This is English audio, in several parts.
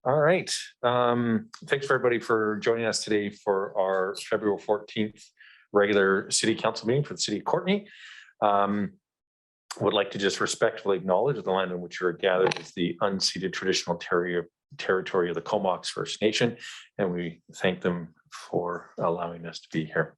All right. Thanks for everybody for joining us today for our February 14th regular city council meeting for the city of Courtenay. Would like to just respectfully acknowledge the land on which you're gathered is the unceded traditional territory of the Comox First Nation, and we thank them for allowing us to be here.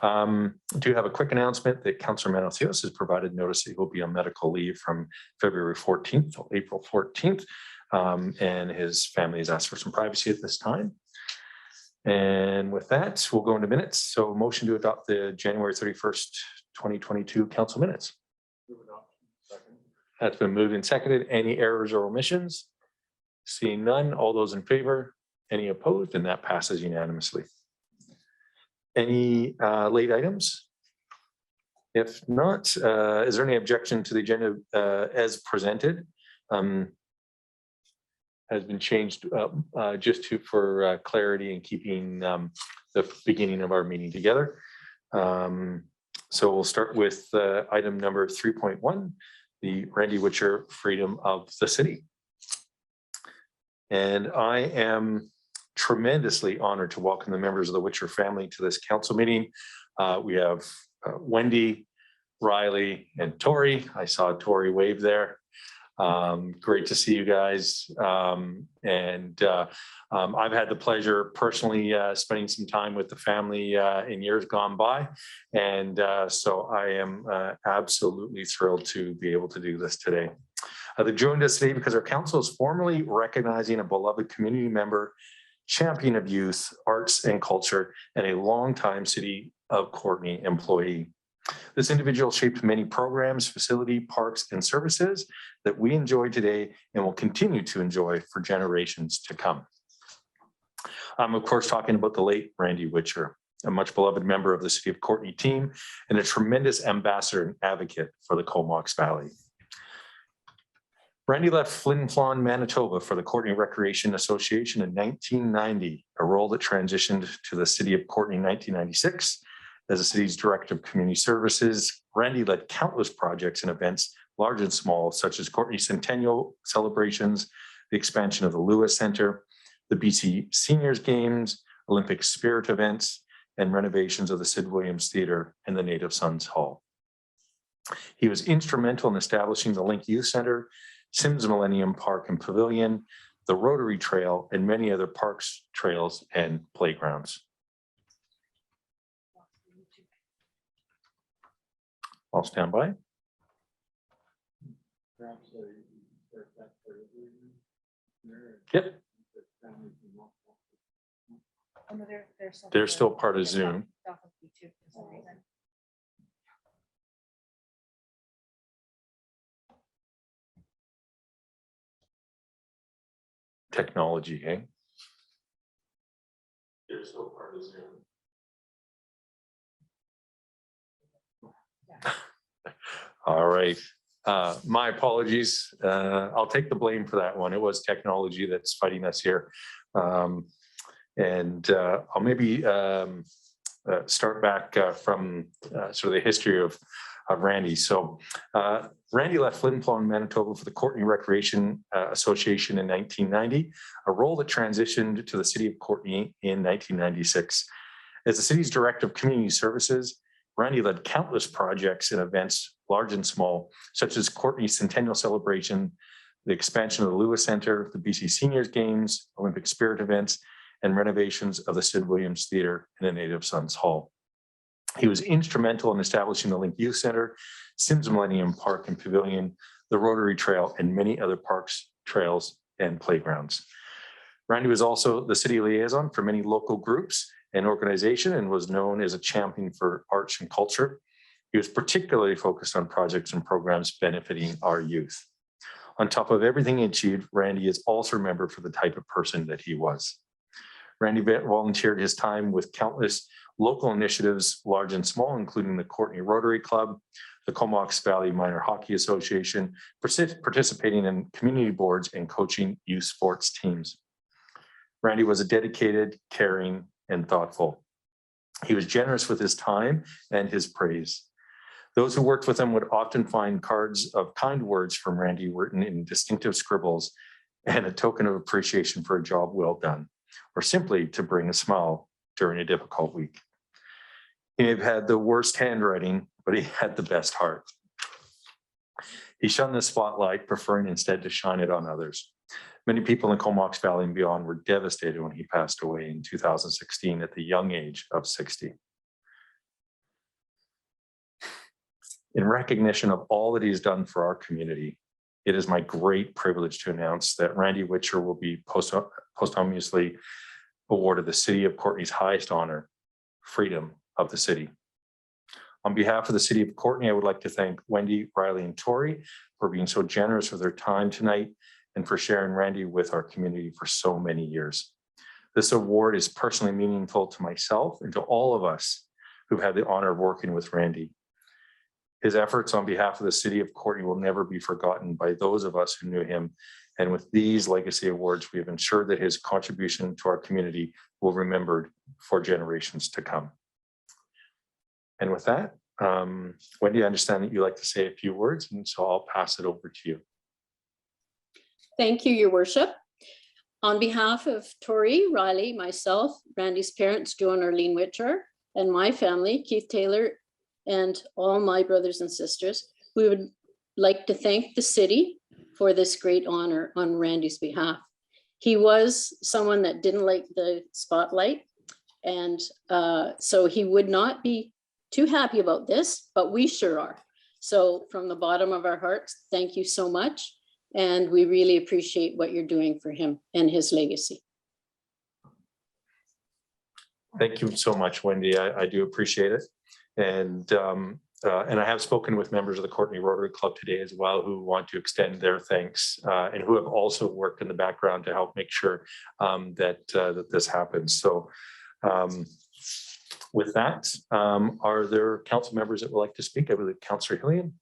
Do have a quick announcement that Councillor Manocios has provided notice that he will be on medical leave from February 14th till April 14th. And his family has asked for some privacy at this time. And with that, we'll go into minutes. So motion to adopt the January 31st, 2022 council minutes. That's been moved and seconded. Any errors or omissions? Seeing none, all those in favor? Any opposed? And that passes unanimously. Any late items? If not, is there any objection to the agenda as presented? Has been changed just for clarity and keeping the beginning of our meeting together. So we'll start with item number 3.1, the Randy Witcher Freedom of the City. And I am tremendously honored to welcome the members of the Witcher family to this council meeting. We have Wendy, Riley, and Tori. I saw Tori wave there. Great to see you guys. I've had the pleasure personally spending some time with the family in years gone by. And so I am absolutely thrilled to be able to do this today. They joined us today because our council is formally recognizing a beloved community member, champion of youth, arts and culture, and a longtime City of Courtenay employee. This individual shaped many programs, facility, parks, and services that we enjoy today and will continue to enjoy for generations to come. I'm, of course, talking about the late Randy Witcher, a much beloved member of the City of Courtenay team and a tremendous ambassador and advocate for the Comox Valley. Randy left Flin Flon, Manitoba for the Courtenay Recreation Association in 1990, a role that transitioned to the City of Courtenay in 1996. As the city's director of community services, Randy led countless projects and events, large and small, such as Courtenay Centennial celebrations, the expansion of the Lewis Centre, the BC Seniors Games, Olympic Spirit events, and renovations of the Sid Williams Theatre and the Native Sons Hall. He was instrumental in establishing the Link Youth Centre, Sims Millennium Park and Pavilion, the Rotary Trail, and many other parks, trails, and playgrounds. I'll stand by. Yep. They're still part of Zoom. Technology, eh? They're still part of Zoom. All right. My apologies. I'll take the blame for that one. It was technology that's fighting us here. I'll maybe start back from sort of the history of Randy. So Randy left Flin Flon, Manitoba for the Courtenay Recreation Association in 1990, a role that transitioned to the City of Courtenay in 1996. As the city's director of community services, Randy led countless projects and events, large and small, such as Courtenay Centennial Celebration, the expansion of the Lewis Centre, the BC Seniors Games, Olympic Spirit events, and renovations of the Sid Williams Theatre and the Native Sons Hall. He was instrumental in establishing the Link Youth Centre, Sims Millennium Park and Pavilion, the Rotary Trail, and many other parks, trails, and playgrounds. Randy was also the city liaison for many local groups and organization and was known as a champion for arts and culture. He was particularly focused on projects and programs benefiting our youth. On top of everything he achieved, Randy is also remembered for the type of person that he was. Randy volunteered his time with countless local initiatives, large and small, including the Courtenay Rotary Club, the Comox Valley Minor Hockey Association, participating in community boards and coaching youth sports teams. Randy was a dedicated, caring, and thoughtful. He was generous with his time and his praise. Those who worked with him would often find cards of kind words from Randy written in distinctive scribbles and a token of appreciation for a job well done, or simply to bring a smile during a difficult week. He may have had the worst handwriting, but he had the best heart. He shunned the spotlight, preferring instead to shine it on others. Many people in Comox Valley and beyond were devastated when he passed away in 2016 at the young age of 60. In recognition of all that he's done for our community, it is my great privilege to announce that Randy Witcher will be posthumously awarded the City of Courtenay's highest honor, Freedom of the City. On behalf of the City of Courtenay, I would like to thank Wendy, Riley, and Tori for being so generous with their time tonight and for sharing Randy with our community for so many years. This award is personally meaningful to myself and to all of us who've had the honor of working with Randy. His efforts on behalf of the City of Courtenay will never be forgotten by those of us who knew him. And with these legacy awards, we have ensured that his contribution to our community will be remembered for generations to come. And with that, Wendy, I understand that you like to say a few words, and so I'll pass it over to you. Thank you, Your Worship. On behalf of Tori, Riley, myself, Randy's parents, Joe and Arlene Witcher, and my family, Keith Taylor, and all my brothers and sisters, we would like to thank the city for this great honor on Randy's behalf. He was someone that didn't like the spotlight, and so he would not be too happy about this, but we sure are. So from the bottom of our hearts, thank you so much. And we really appreciate what you're doing for him and his legacy. Thank you so much, Wendy. I do appreciate it. And I have spoken with members of the Courtenay Rotary Club today as well, who want to extend their thanks and who have also worked in the background to help make sure that this happens. So with that, are there council members that would like to speak? I believe Councillor Hillian.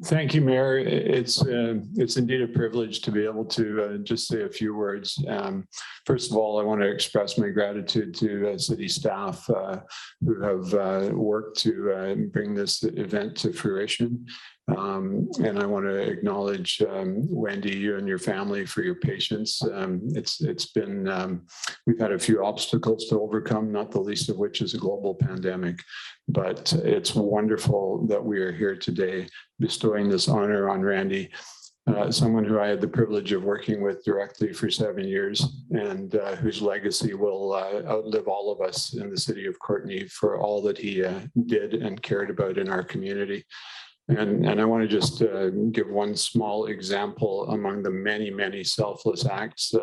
Thank you, Mayor. It's indeed a privilege to be able to just say a few words. First of all, I want to express my gratitude to city staff who have worked to bring this event to fruition. And I want to acknowledge Wendy, you and your family for your patience. It's been, we've had a few obstacles to overcome, not the least of which is a global pandemic, but it's wonderful that we are here today bestowing this honor on Randy, someone who I had the privilege of working with directly for 7 years and whose legacy will outlive all of us in the city of Courtenay for all that he did and cared about in our community. And I want to just give one small example among the many, many selfless acts.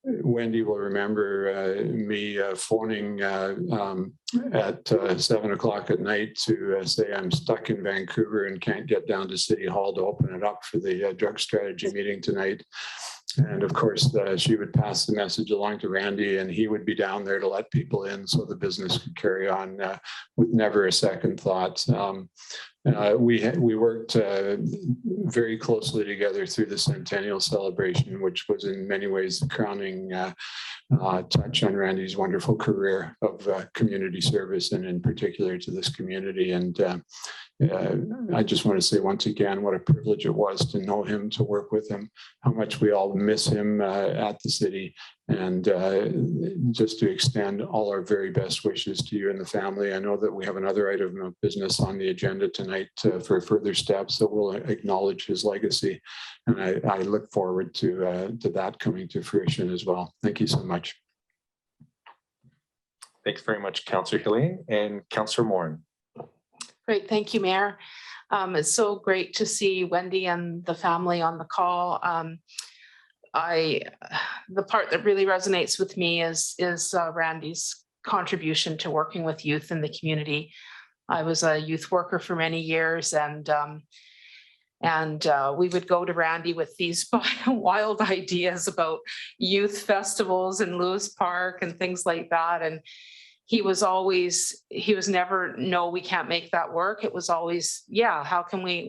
Wendy will remember me phoning at 7 o'clock at night to say I'm stuck in Vancouver and can't get down to City Hall to open it up for the drug strategy meeting tonight. And of course, she would pass the message along to Randy and he would be down there to let people in so the business could carry on with never a second thought. We worked very closely together through the centennial celebration, which was in many ways the crowning touch on Randy's wonderful career of community service and in particular to this community. And I just want to say once again what a privilege it was to know him, to work with him, how much we all miss him at the city, and just to extend all our very best wishes to you and the family. I know that we have another item of business on the agenda tonight for further steps that will acknowledge his legacy, and I look forward to that coming to fruition as well. Thank you so much. Thanks very much, Councillor Hillian. And Councillor Morin. Great, thank you, Mayor. It's so great to see Wendy and the family on the call. The part that really resonates with me is Randy's contribution to working with youth in the community. I was a youth worker for many years, and we would go to Randy with these wild ideas about youth festivals in Lewis Park and things like that. And he was never, no, we can't make that work. It was always, yeah,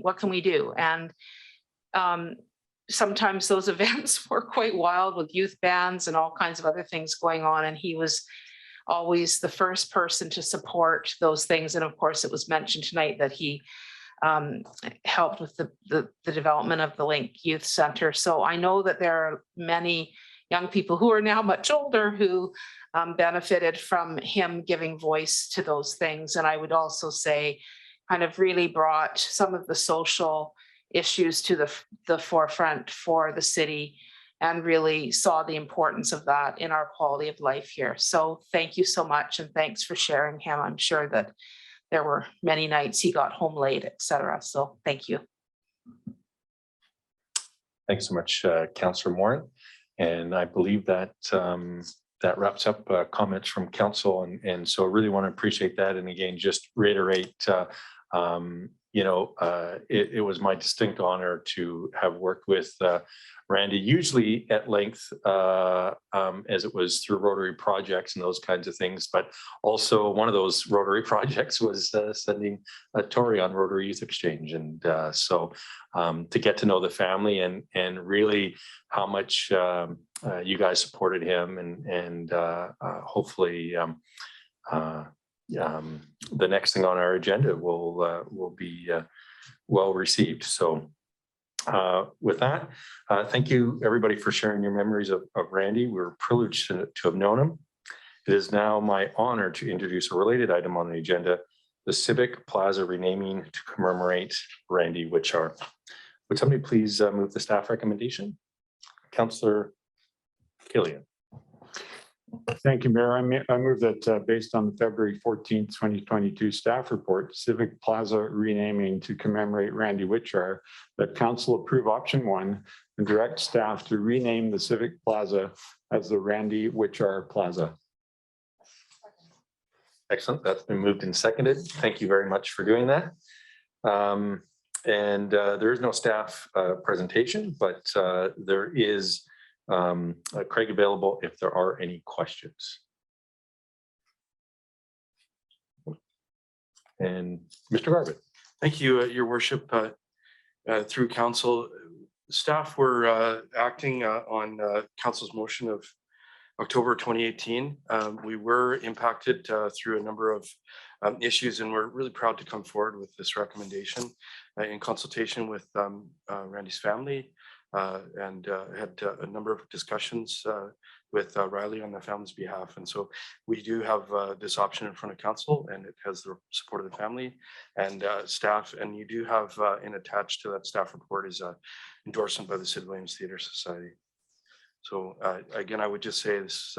what can we do? And sometimes those events were quite wild with youth bands and all kinds of other things going on. And he was always the first person to support those things. And of course, it was mentioned tonight that he helped with the development of the Link Youth Center. So I know that there are many young people who are now much older who benefited from him giving voice to those things. And I would also say kind of really brought some of the social issues to the forefront for the city and really saw the importance of that in our quality of life here. So thank you so much. And thanks for sharing him. I'm sure that there were many nights he got home late, etc. So thank you. Thanks so much, Councillor Morin. And I believe that that wraps up comments from council. And so really want to appreciate that. And again, just reiterate, it was my distinct honor to have worked with Randy, usually at length, as it was through Rotary projects and those kinds of things. But also one of those Rotary projects was sending Tori on Rotary Youth Exchange. And so to get to know the family and really how much you guys supported him and hopefully the next thing on our agenda will be well received. So with that, thank you everybody for sharing your memories of Randy. We're privileged to have known him. It is now my honor to introduce a related item on the agenda, the Civic Plaza renaming to commemorate Randy Witchar. Would somebody please move the staff recommendation? Councillor Killian. Thank you, Mayor. I move that based on the February 14th, 2022 staff report, Civic Plaza renaming to commemorate Randy Witchar, that council approve option 1 and direct staff to rename the Civic Plaza as the Randy Witchar Plaza. Excellent. That's been moved and seconded. Thank you very much for doing that. There is no staff presentation, but there is Craig available if there are any questions. And Mr. Garbutt. Thank you, Your Worship. Through council, staff were acting on council's motion of October 2018. We were impacted through a number of issues, and we're really proud to come forward with this recommendation in consultation with Randy's family. And had a number of discussions with Riley on the family's behalf. And so we do have this option in front of council, and it has the support of the family and staff. And you do have in attached to that staff report is an endorsement by the Sid Williams Theatre Society. So again, I would just say this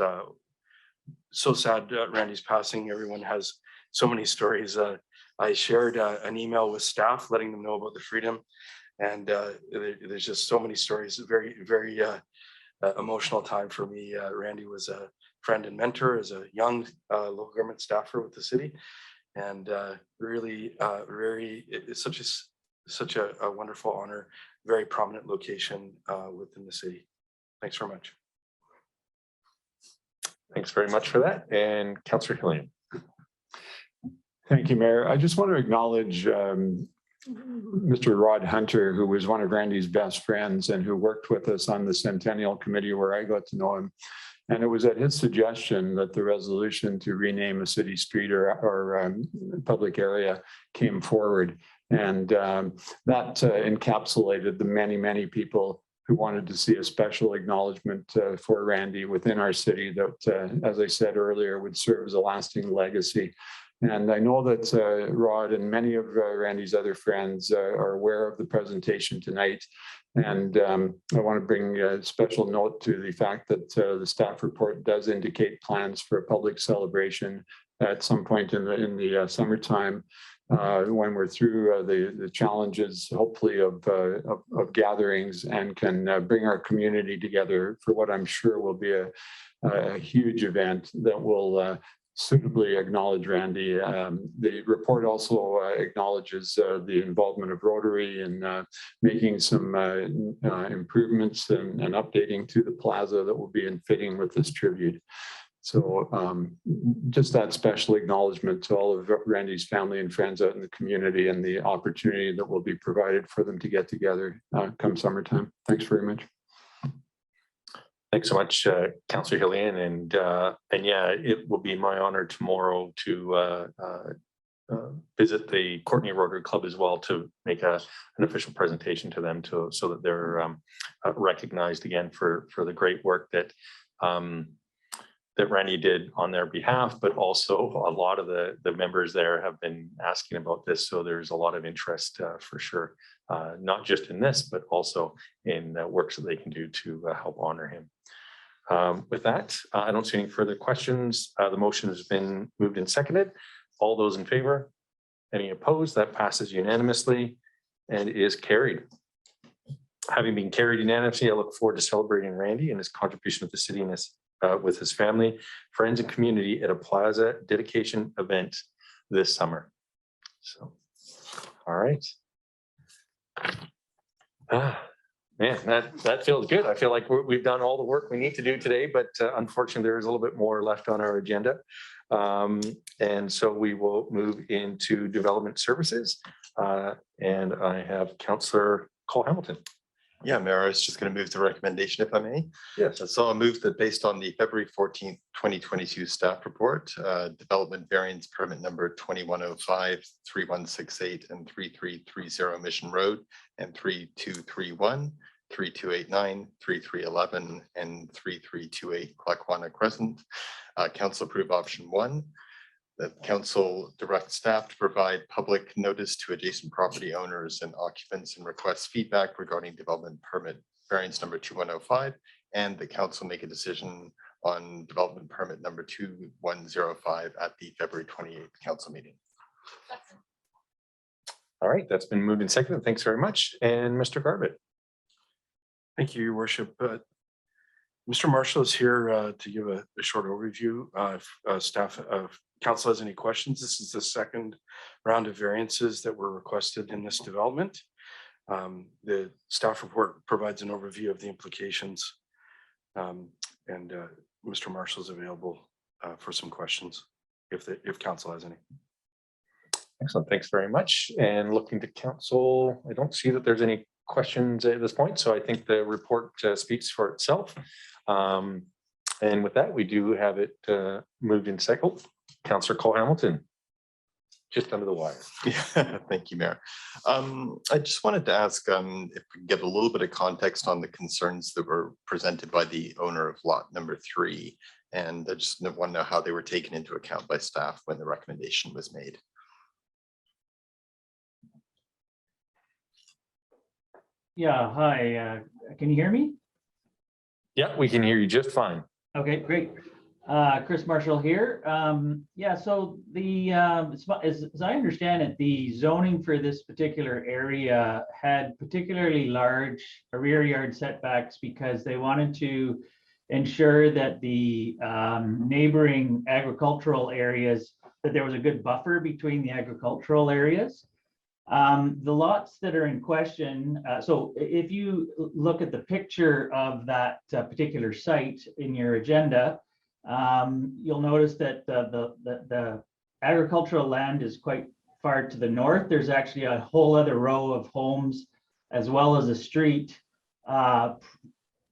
so sad Randy's passing. Everyone has so many stories. I shared an email with staff letting them know about the freedom. And there's just so many stories, very, very emotional time for me. Randy was a friend and mentor as a young local government staffer with the city. And really, it's such a wonderful honor, very prominent location within the city. Thanks very much. Thanks very much for that. And Councillor Killian. Thank you, Mayor. I just want to acknowledge Mr. Rod Hunter, who was one of Randy's best friends and who worked with us on the Centennial Committee where I got to know him. And it was at his suggestion that the resolution to rename a city street or public area came forward. And that encapsulated the many, many people who wanted to see a special acknowledgement for Randy within our city that, as I said earlier, would serve as a lasting legacy. And I know that Rod and many of Randy's other friends are aware of the presentation tonight. And I want to bring a special note to the fact that the staff report does indicate plans for a public celebration at some point in the summertime when we're through the challenges, hopefully, of gatherings and can bring our community together for what I'm sure will be a huge event that will suitably acknowledge Randy. The report also acknowledges the involvement of Rotary in making some improvements and updating to the plaza that will be in fitting with this tribute. So just that special acknowledgement to all of Randy's family and friends out in the community and the opportunity that will be provided for them to get together come summertime. Thanks very much. Thanks so much, Councillor Killian. And yeah, it will be my honor tomorrow to visit the Courtney Rotary Club as well to make an official presentation to them so that they're recognized again for the great work that that Randy did on their behalf, but also a lot of the members there have been asking about this. So there's a lot of interest for sure, not just in this, but also in works that they can do to help honor him. With that, I don't see any further questions. The motion has been moved and seconded. All those in favor? Any opposed? That passes unanimously and is carried. Having been carried unanimously, I look forward to celebrating Randy and his contribution to the city and with his family, friends, and community at a plaza dedication event this summer. So, all right. Man, that feels good. I feel like we've done all the work we need to do today, but unfortunately, there is a little bit more left on our agenda. And so we will move into development services. And I have Councillor Cole Hamilton. Yeah, Mayor, I was just going to move the recommendation if I may. Yes. So I'll move that based on the February 14th, 2022 staff report, development variance permit number 2105, 3168 and 3330 Mission Road and 3231, 3289, 3311 and 3328 Clackawanna Crescent. Council approve option 1. That council direct staff to provide public notice to adjacent property owners and occupants and request feedback regarding development permit variance number 2105, and the council make a decision on development permit number 2105 at the February 28th council meeting. All right, that's been moved and seconded. Thanks very much. And Mr. Garbutt. Thank you, Your Worship. Mr. Marshall is here to give a short overview. Staff of council has any questions? This is the second round of variances that were requested in this development. The staff report provides an overview of the implications, and Mr. Marshall is available for some questions if council has any. Excellent. Thanks very much. And looking to council, I don't see that there's any questions at this point. So I think the report speaks for itself. And with that, we do have it moved in second. Councillor Cole Hamilton, just under the wire. Yeah, thank you, Mayor. I just wanted to ask if we can get a little bit of context on the concerns that were presented by the owner of lot number 3. And I just want to know how they were taken into account by staff when the recommendation was made. Yeah, hi, can you hear me? Yeah, we can hear you just fine. Okay, great. Chris Marshall here. Yeah, so the, as I understand it, the zoning for this particular area had particularly large rear yard setbacks because they wanted to ensure that the neighboring agricultural areas, that there was a good buffer between the agricultural areas. The lots that are in question, so if you look at the picture of that particular site in your agenda, you'll notice that the agricultural land is quite far to the north. There's actually a whole other row of homes as well as a street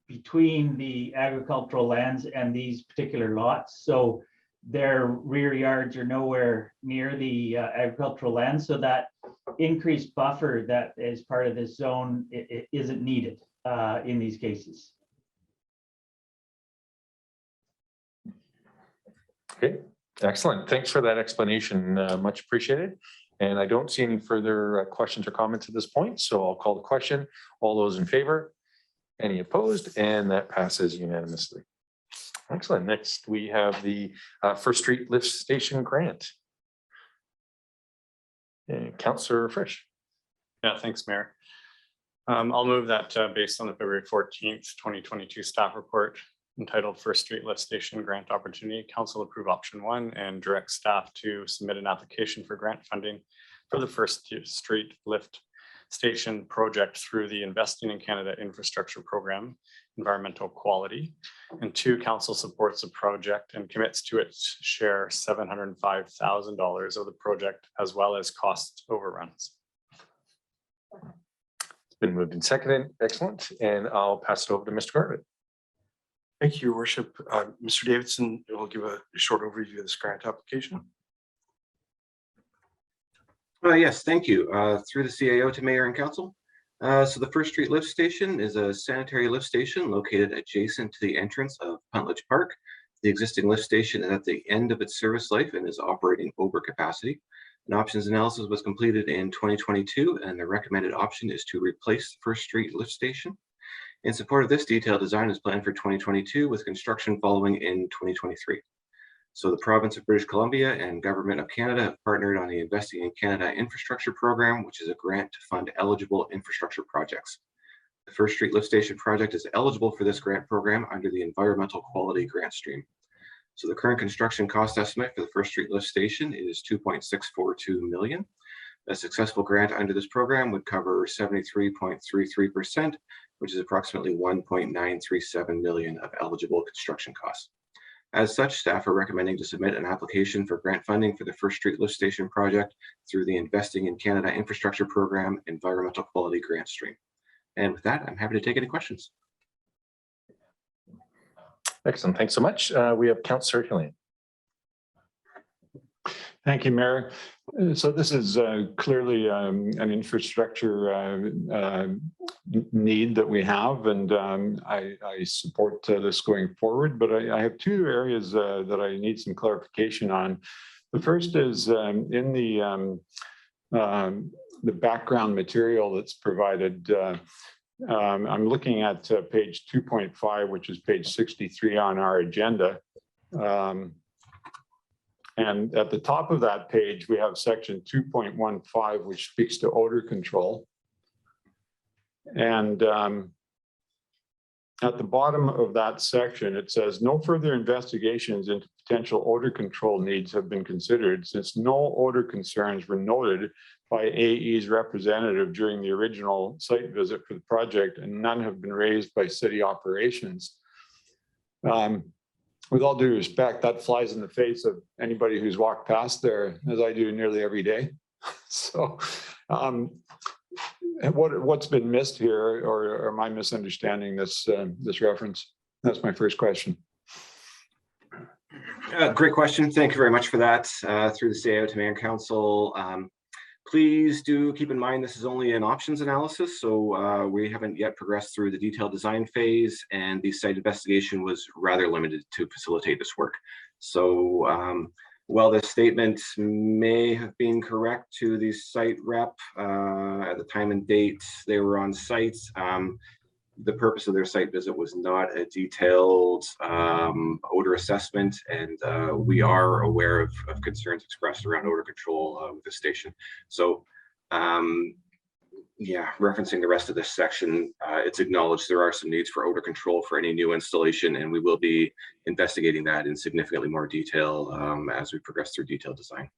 between the agricultural lands and these particular lots. So their rear yards are nowhere near the agricultural land. So that increased buffer that is part of this zone it isn't needed in these cases. Okay, excellent. Thanks for that explanation. Much appreciated. And I don't see any further questions or comments at this point. So I'll call the question. All those in favor? Any opposed? And that passes unanimously. Excellent. Next, we have the First Street Lift Station grant. And Councillor Frisch. Yeah, thanks, Mayor. I'll move that based on the February 14th, 2022 staff report entitled First Street Lift Station Grant Opportunity, council approve option 1 and direct staff to submit an application for grant funding for the First Street Lift Station project through the Investing in Canada Infrastructure Program, Environmental Quality. And 2, council supports the project and commits to its share $705,000 of the project as well as cost overruns. It's been moved and seconded. Excellent. And I'll pass it over to Mr. Garbutt. Thank you, Your Worship. Mr. Davidson will give a short overview of this grant application. Yes, thank you. Through the CAO to Mayor and Council. So the First Street Lift Station is a sanitary lift station located adjacent to the entrance of Puntledge Park. The existing lift station is at the end of its service life and is operating over capacity. An options analysis was completed in 2022, and the recommended option is to replace the First Street Lift Station. In support of this, detailed design is planned for 2022 with construction following in 2023. So the province of British Columbia and government of Canada have partnered on the Investing in Canada Infrastructure Program, which is a grant to fund eligible infrastructure projects. The First Street Lift Station project is eligible for this grant program under the Environmental Quality Grant Stream. So the current construction cost estimate for the First Street Lift Station is $2.642 million. A successful grant under this program would cover 73.33%, which is approximately $1.937 million of eligible construction costs. As such, staff are recommending to submit an application for grant funding for the First Street Lift Station project through the Investing in Canada Infrastructure Program Environmental Quality Grant Stream. And with that, I'm happy to take any questions. Excellent. Thanks so much. We have Councillor Hillian. Thank you, Mayor. So this is clearly an infrastructure need that we have, and I support this going forward, but I have two areas that I need some clarification on. The first is in the background material that's provided. I'm looking at page 2.5, which is page 63 on our agenda. And at the top of that page, we have section 2.15, which speaks to odor control. And at the bottom of that section, it says, no further investigations into potential odor control needs have been considered since no odor concerns were noted by AE's representative during the original site visit for the project, and none have been raised by city operations. With all due respect, that flies in the face of anybody who's walked past there, as I do nearly every day. So what's been missed here, or am I misunderstanding this reference? That's my first question. Great question. Thank you very much for that. Through the CAO to Mayor and Council. Please do keep in mind this is only an options analysis, so we haven't yet progressed through the detailed design phase, and the site investigation was rather limited to facilitate this work. So while this statement may have been correct to the site rep at the time and date they were on site, the purpose of their site visit was not a detailed odor assessment, and we are aware of concerns expressed around odor control with the station. So yeah, referencing the rest of this section, it's acknowledged there are some needs for odor control for any new installation, and we will be investigating that in significantly more detail as we progress through detailed design.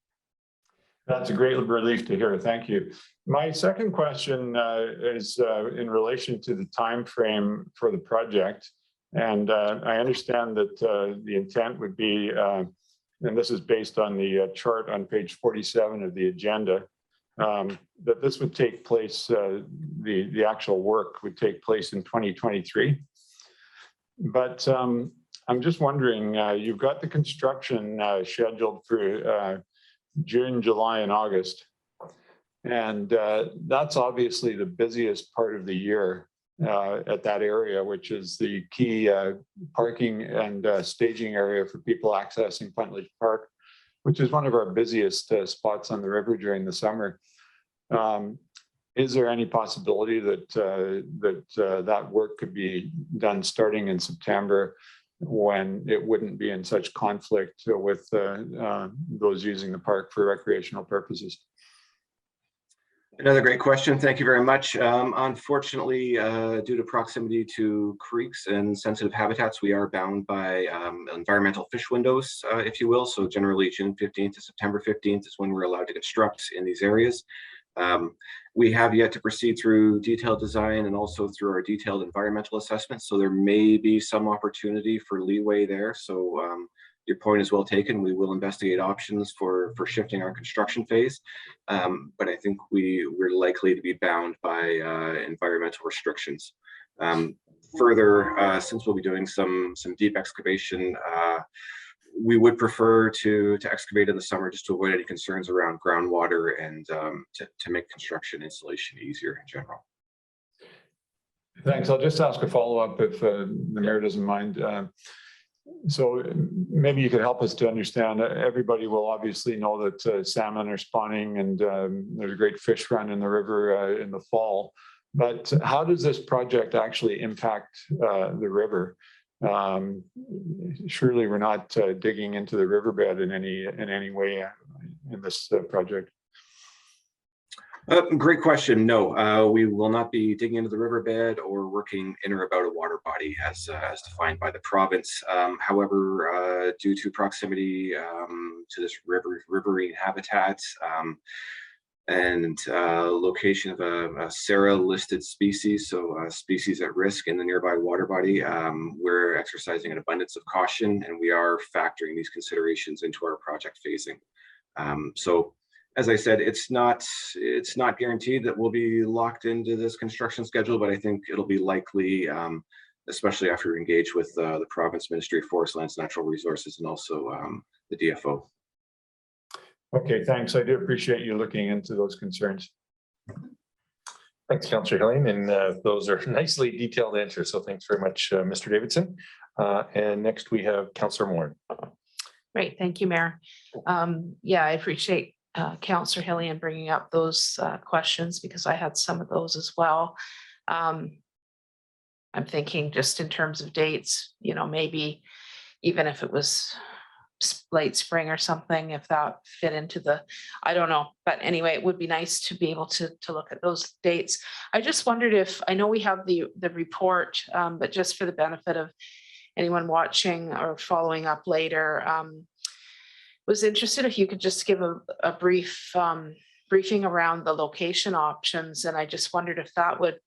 That's a great relief to hear. Thank you. My second question is in relation to the time frame for the project. And I understand that the intent would be, and this is based on the chart on page 47 of the agenda, that this would take place, the actual work would take place in 2023. But I'm just wondering, you've got the construction scheduled for June, July, and August. And that's obviously the busiest part of the year at that area, which is the key parking and staging area for people accessing Puntledge Park, which is one of our busiest spots on the river during the summer. Is there any possibility that that work could be done starting in September, when it wouldn't be in such conflict with those using the park for recreational purposes? Another great question. Thank you very much. Unfortunately, due to proximity to creeks and sensitive habitats, we are bound by environmental fish windows, if you will. So generally June 15th to September 15th is when we're allowed to construct in these areas. We have yet to proceed through detailed design and also through our detailed environmental assessment. So there may be some opportunity for leeway there. So your point is well taken. We will investigate options for shifting our construction phase. But I think we're likely to be bound by environmental restrictions. Further, since we'll be doing some deep excavation we would prefer to excavate in the summer just to avoid any concerns around groundwater and to make construction installation easier in general. Thanks. I'll just ask a follow-up if the mayor doesn't mind. So maybe you could help us to understand, everybody will obviously know that salmon are spawning and there's a great fish run in the river in the fall. But how does this project actually impact the river? Surely we're not digging into the riverbed in any way in this project. Great question. No, we will not be digging into the riverbed or working in or about a water body as defined by the province. However, due to proximity to this riverine habitat and location of a SARA listed species, so species at risk in the nearby water body, we're exercising an abundance of caution, and we are factoring these considerations into our project phasing. So as I said, it's not guaranteed that we'll be locked into this construction schedule, but I think it'll be likely, especially after we engage with the province Ministry of Forest, Lands, Natural Resources, and also the DFO. Okay, thanks. I do appreciate you looking into those concerns. Thanks, Councillor Helene, and those are nicely detailed answers. So thanks very much, Mr. Davidson. And next we have Councillor Moore. Great, thank you, Mayor. Yeah, I appreciate Councillor Helene bringing up those questions because I had some of those as well. I'm thinking just in terms of dates, you know, maybe even if it was late spring or something, if that fit into the, I don't know. But anyway, it would be nice to be able to look at those dates. I just wondered if, I know we have the report, but just for the benefit of anyone watching or following up later, was interested if you could just give a brief briefing around the location options. And I just wondered if that would,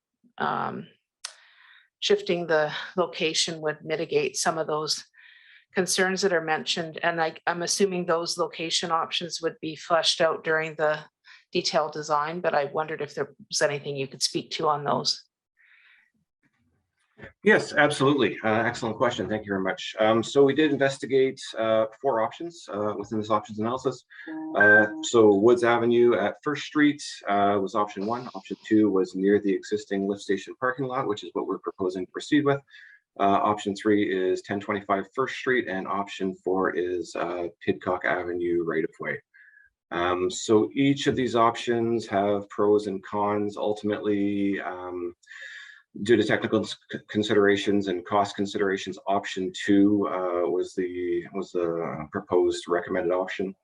shifting the location would mitigate some of those concerns that are mentioned. And I'm assuming those location options would be fleshed out during the detailed design, but I wondered if there was anything you could speak to on those. Yes, absolutely. Excellent question. Thank you very much. So we did investigate 4 options within this options analysis. So Woods Avenue at First Street was option 1. Option 2 was near the existing lift station parking lot, which is what we're proposing to proceed with. Option 3 is 1025 First Street, and option 4 is Pidcock Avenue right of way. So each of these options have pros and cons. Ultimately, due to technical considerations and cost considerations, option 2 was the proposed recommended option.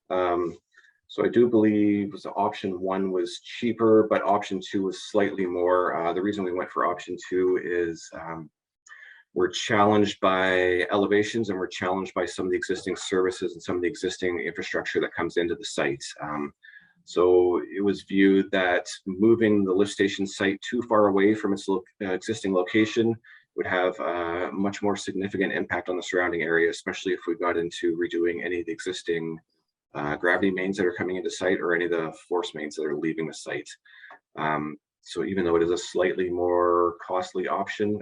So I do believe option 1 was cheaper, but option 2 was slightly more. The reason we went for option 2 is we're challenged by elevations, and we're challenged by some of the existing services and some of the existing infrastructure that comes into the site. So it was viewed that moving the lift station site too far away from its existing location would have a much more significant impact on the surrounding area, especially if we got into redoing any of the existing gravity mains that are coming into site or any of the force mains that are leaving the site. So even though it is a slightly more costly option,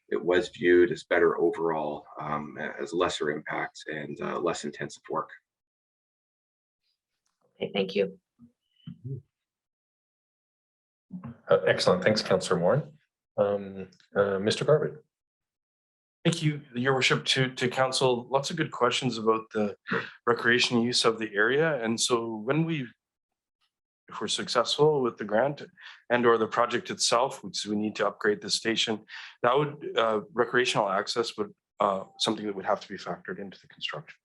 it was viewed as better overall, as lesser impact and less intensive work. Okay, thank you. Excellent. Thanks, Councillor Moore. Mr. Garbutt. Thank you, Your Worship, to Council. Lots of good questions about the recreation use of the area. And so if we're successful with the grant and or the project itself, which we need to upgrade the station, that would recreational access would something that would have to be factored into the construction.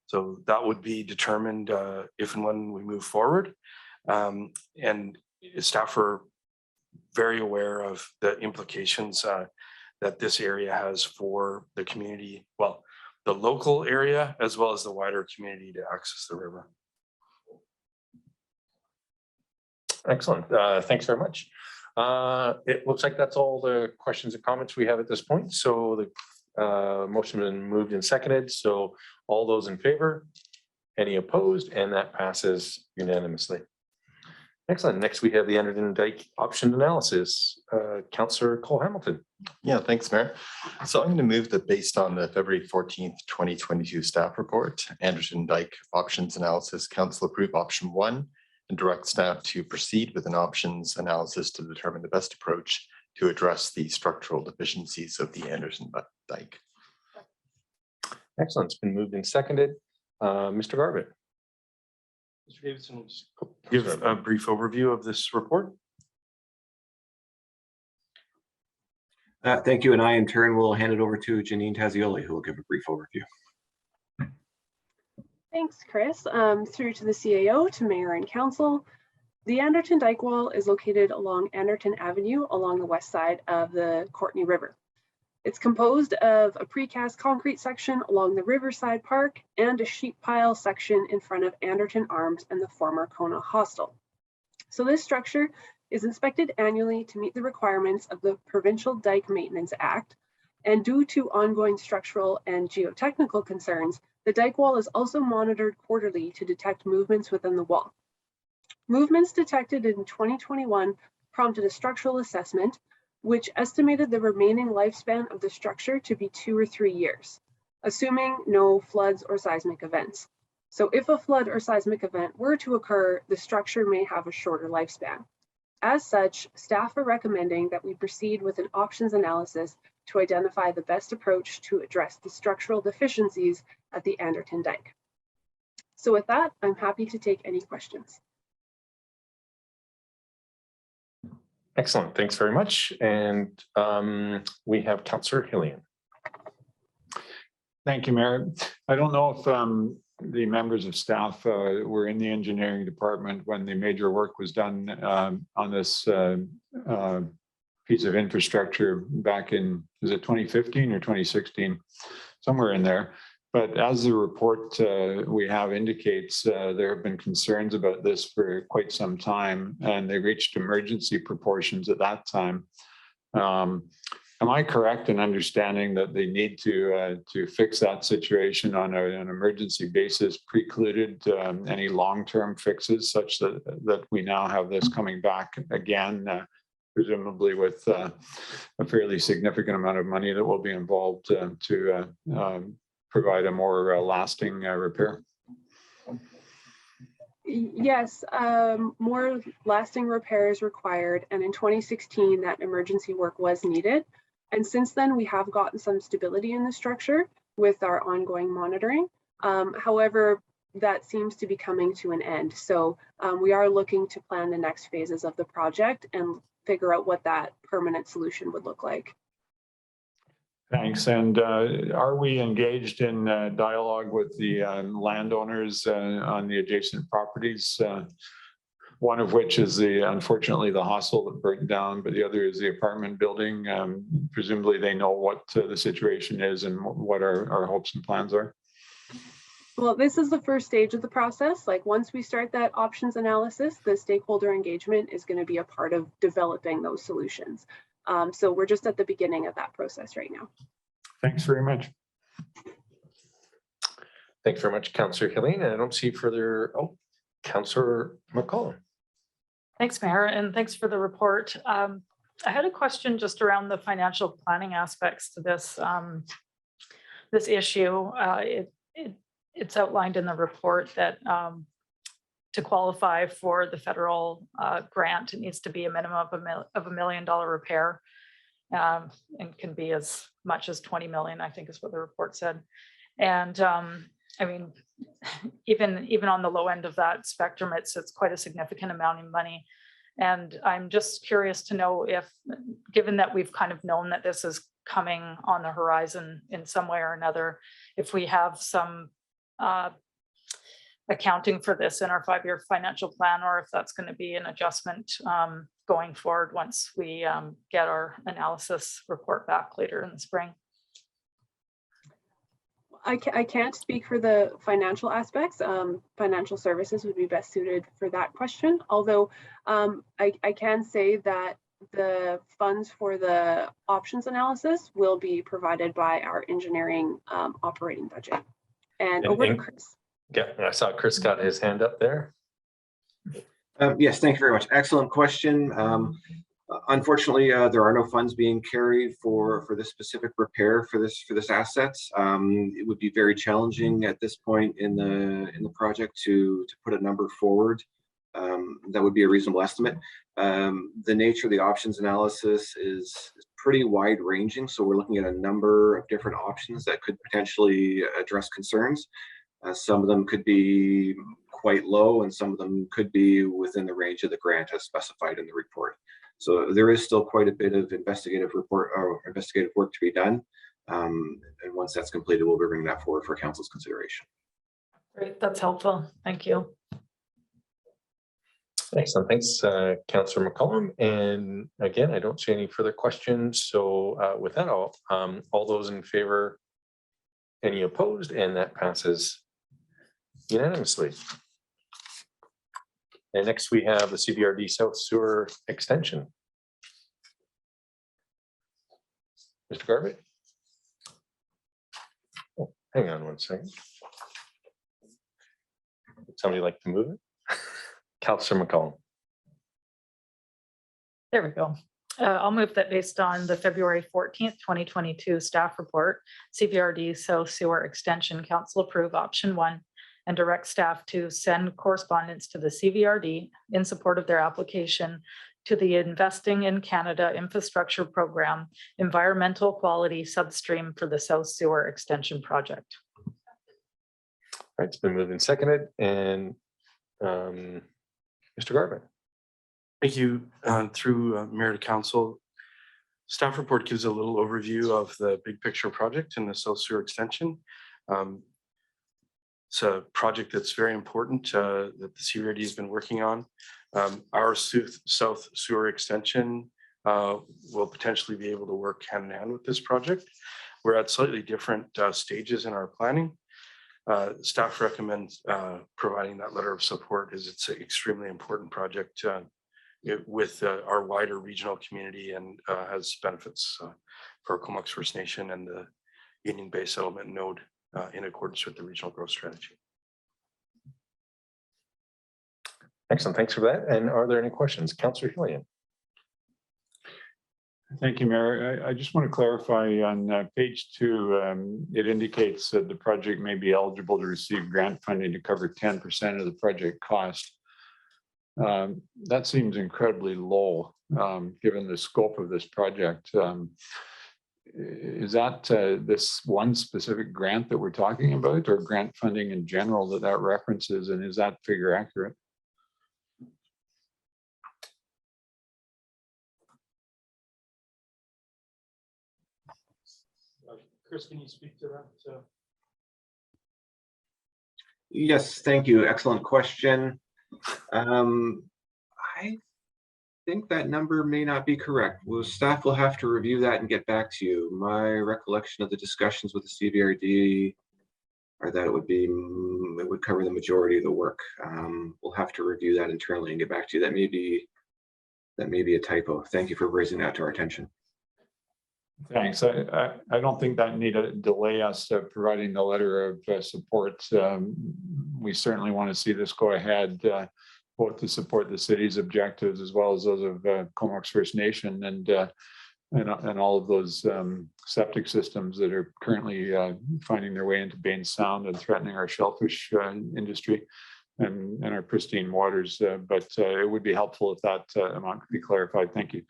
So that would be determined if and when we move forward. And staff are very aware of the implications that this area has for the community, well, the local area, as well as the wider community to access the river. Excellent. Thanks very much. It looks like that's all the questions and comments we have at this point. So the motion has been moved and seconded. So all those in favor, any opposed, and that passes unanimously. Excellent. Next, we have the Anderton Dike option analysis. Councillor Cole Hamilton. Yeah, thanks, Mayor. So I'm going to move that based on the February 14th, 2022 staff report, Anderton Dike options analysis, council approve option 1 and direct staff to proceed with an options analysis to determine the best approach to address the structural deficiencies of the Anderton Dike. Excellent. It's been moved and seconded. Mr. Garbutt. Mr. Davidson, just give a brief overview of this report. Thank you. And I, in turn, will hand it over to Janine Tazioli, who will give a brief overview. Thanks, Chris. Through to the CAO, to Mayor and Council. The Anderton Dike Wall is located along Anderton Avenue along the west side of the Courtenay River. It's composed of a precast concrete section along the Riverside Park and a sheet pile section in front of Anderton Arms and the former Kona Hostel. So this structure is inspected annually to meet the requirements of the Provincial Dike Maintenance Act. And due to ongoing structural and geotechnical concerns, the dike wall is also monitored quarterly to detect movements within the wall. Movements detected in 2021 prompted a structural assessment, which estimated the remaining lifespan of the structure to be 2 or 3 years, assuming no floods or seismic events. So if a flood or seismic event were to occur, the structure may have a shorter lifespan. As such, staff are recommending that we proceed with an options analysis to identify the best approach to address the structural deficiencies at the Anderton Dike. So with that, I'm happy to take any questions. Excellent. Thanks very much. And we have Councillor Hillian. Thank you, Mayor. I don't know if the members of staff were in the engineering department when the major work was done on this piece of infrastructure back in, is it 2015 or 2016? Somewhere in there. But as the report we have indicates, there have been concerns about this for quite some time, and they reached emergency proportions at that time. Am I correct in understanding that they need to fix that situation on an emergency basis precluded any long-term fixes, such that we now have this coming back again, presumably with a fairly significant amount of money that will be involved to provide a more lasting repair? Yes, more lasting repair is required, and in 2016 that emergency work was needed. And since then we have gotten some stability in the structure with our ongoing monitoring. However, that seems to be coming to an end. So we are looking to plan the next phases of the project and figure out what that permanent solution would look like. Thanks. And are we engaged in dialogue with the landowners on the adjacent properties? One of which is unfortunately the hostel that burnt down, but the other is the apartment building. Presumably they know what the situation is and what our hopes and plans are. Well, this is the first stage of the process. Like once we start that options analysis, the stakeholder engagement is going to be a part of developing those solutions. So we're just at the beginning of that process right now. Thanks very much. Thanks very much, Councillor Hillian. And I don't see further, Councillor McCollum. Thanks, Mayor, and thanks for the report. I had a question just around the financial planning aspects to this this issue. It's outlined in the report that to qualify for the federal grant, it needs to be a minimum of $1 million repair, and can be as much as 20 million, I think is what the report said. And I mean, even on the low end of that spectrum, it's quite a significant amount of money. And I'm just curious to know if, given that we've kind of known that this is coming on the horizon in some way or another, if we have some accounting for this in our 5-year financial plan, or if that's going to be an adjustment going forward once we get our analysis report back later in the spring. I can't speak for the financial aspects. Financial services would be best suited for that question. Although I can say that the funds for the options analysis will be provided by our engineering operating budget. And over to Chris. Yeah, I saw Chris got his hand up there. Yes, thank you very much. Excellent question. Unfortunately, there are no funds being carried for this specific repair for this asset. It would be very challenging at this point in the project to put a number forward. That would be a reasonable estimate. The nature of the options analysis is pretty wide ranging, so we're looking at a number of different options that could potentially address concerns. Some of them could be quite low, and some of them could be within the range of the grant as specified in the report. So there is still quite a bit of investigative work to be done. And once that's completed, we'll be bringing that forward for council's consideration. Great, that's helpful. Thank you. Excellent. Thanks, Councillor McCollum. And again, I don't see any further questions. So with that, all those in favor, any opposed, and that passes unanimously. And next we have the CVRD South Sewer Extension. Mr. Garbutt. Oh, hang on one second. Would somebody like to move it? Councillor McCollum. There we go. I'll move that based on the February 14th, 2022 staff report, CVRD South Sewer Extension, council approve option 1 and direct staff to send correspondence to the CVRD in support of their application to the Investing in Canada Infrastructure Program Environmental Quality Substream for the South Sewer Extension Project. All right, it's been moved and seconded, and Mr. Garbutt. Thank you. Through Mayor to Council, staff report gives a little overview of the big picture project in the South Sewer Extension. It's a project that's very important that the CVRD has been working on. Our South Sewer Extension will potentially be able to work hand in hand with this project. We're at slightly different stages in our planning. Staff recommends providing that letter of support as it's an extremely important project with our wider regional community and has benefits for Comox First Nation and the Union Bay Settlement Node in accordance with the regional growth strategy. Excellent, thanks for that. And are there any questions? Councillor Hillian. Thank you, Mayor. I just want to clarify on page 2, it indicates that the project may be eligible to receive grant funding to cover 10% of the project cost. That seems incredibly low given the scope of this project. Is that this one specific grant that we're talking about, or grant funding in general that references, and is that figure accurate? Chris, can you speak to that? Yes, thank you. Excellent question. I think that number may not be correct. Well, staff will have to review that and get back to you. My recollection of the discussions with the CVRD are that it would cover the majority of the work. We'll have to review that internally and get back to you. That may be a typo. Thank you for raising that to our attention. Thanks. I don't think that need to delay us providing the letter of support. We certainly want to see this go ahead, both to support the city's objectives as well as those of Comox First Nation and all of those septic systems that are currently finding their way into Bain Sound and threatening our shellfish industry and our pristine waters. But it would be helpful if that amount could be clarified. Thank you.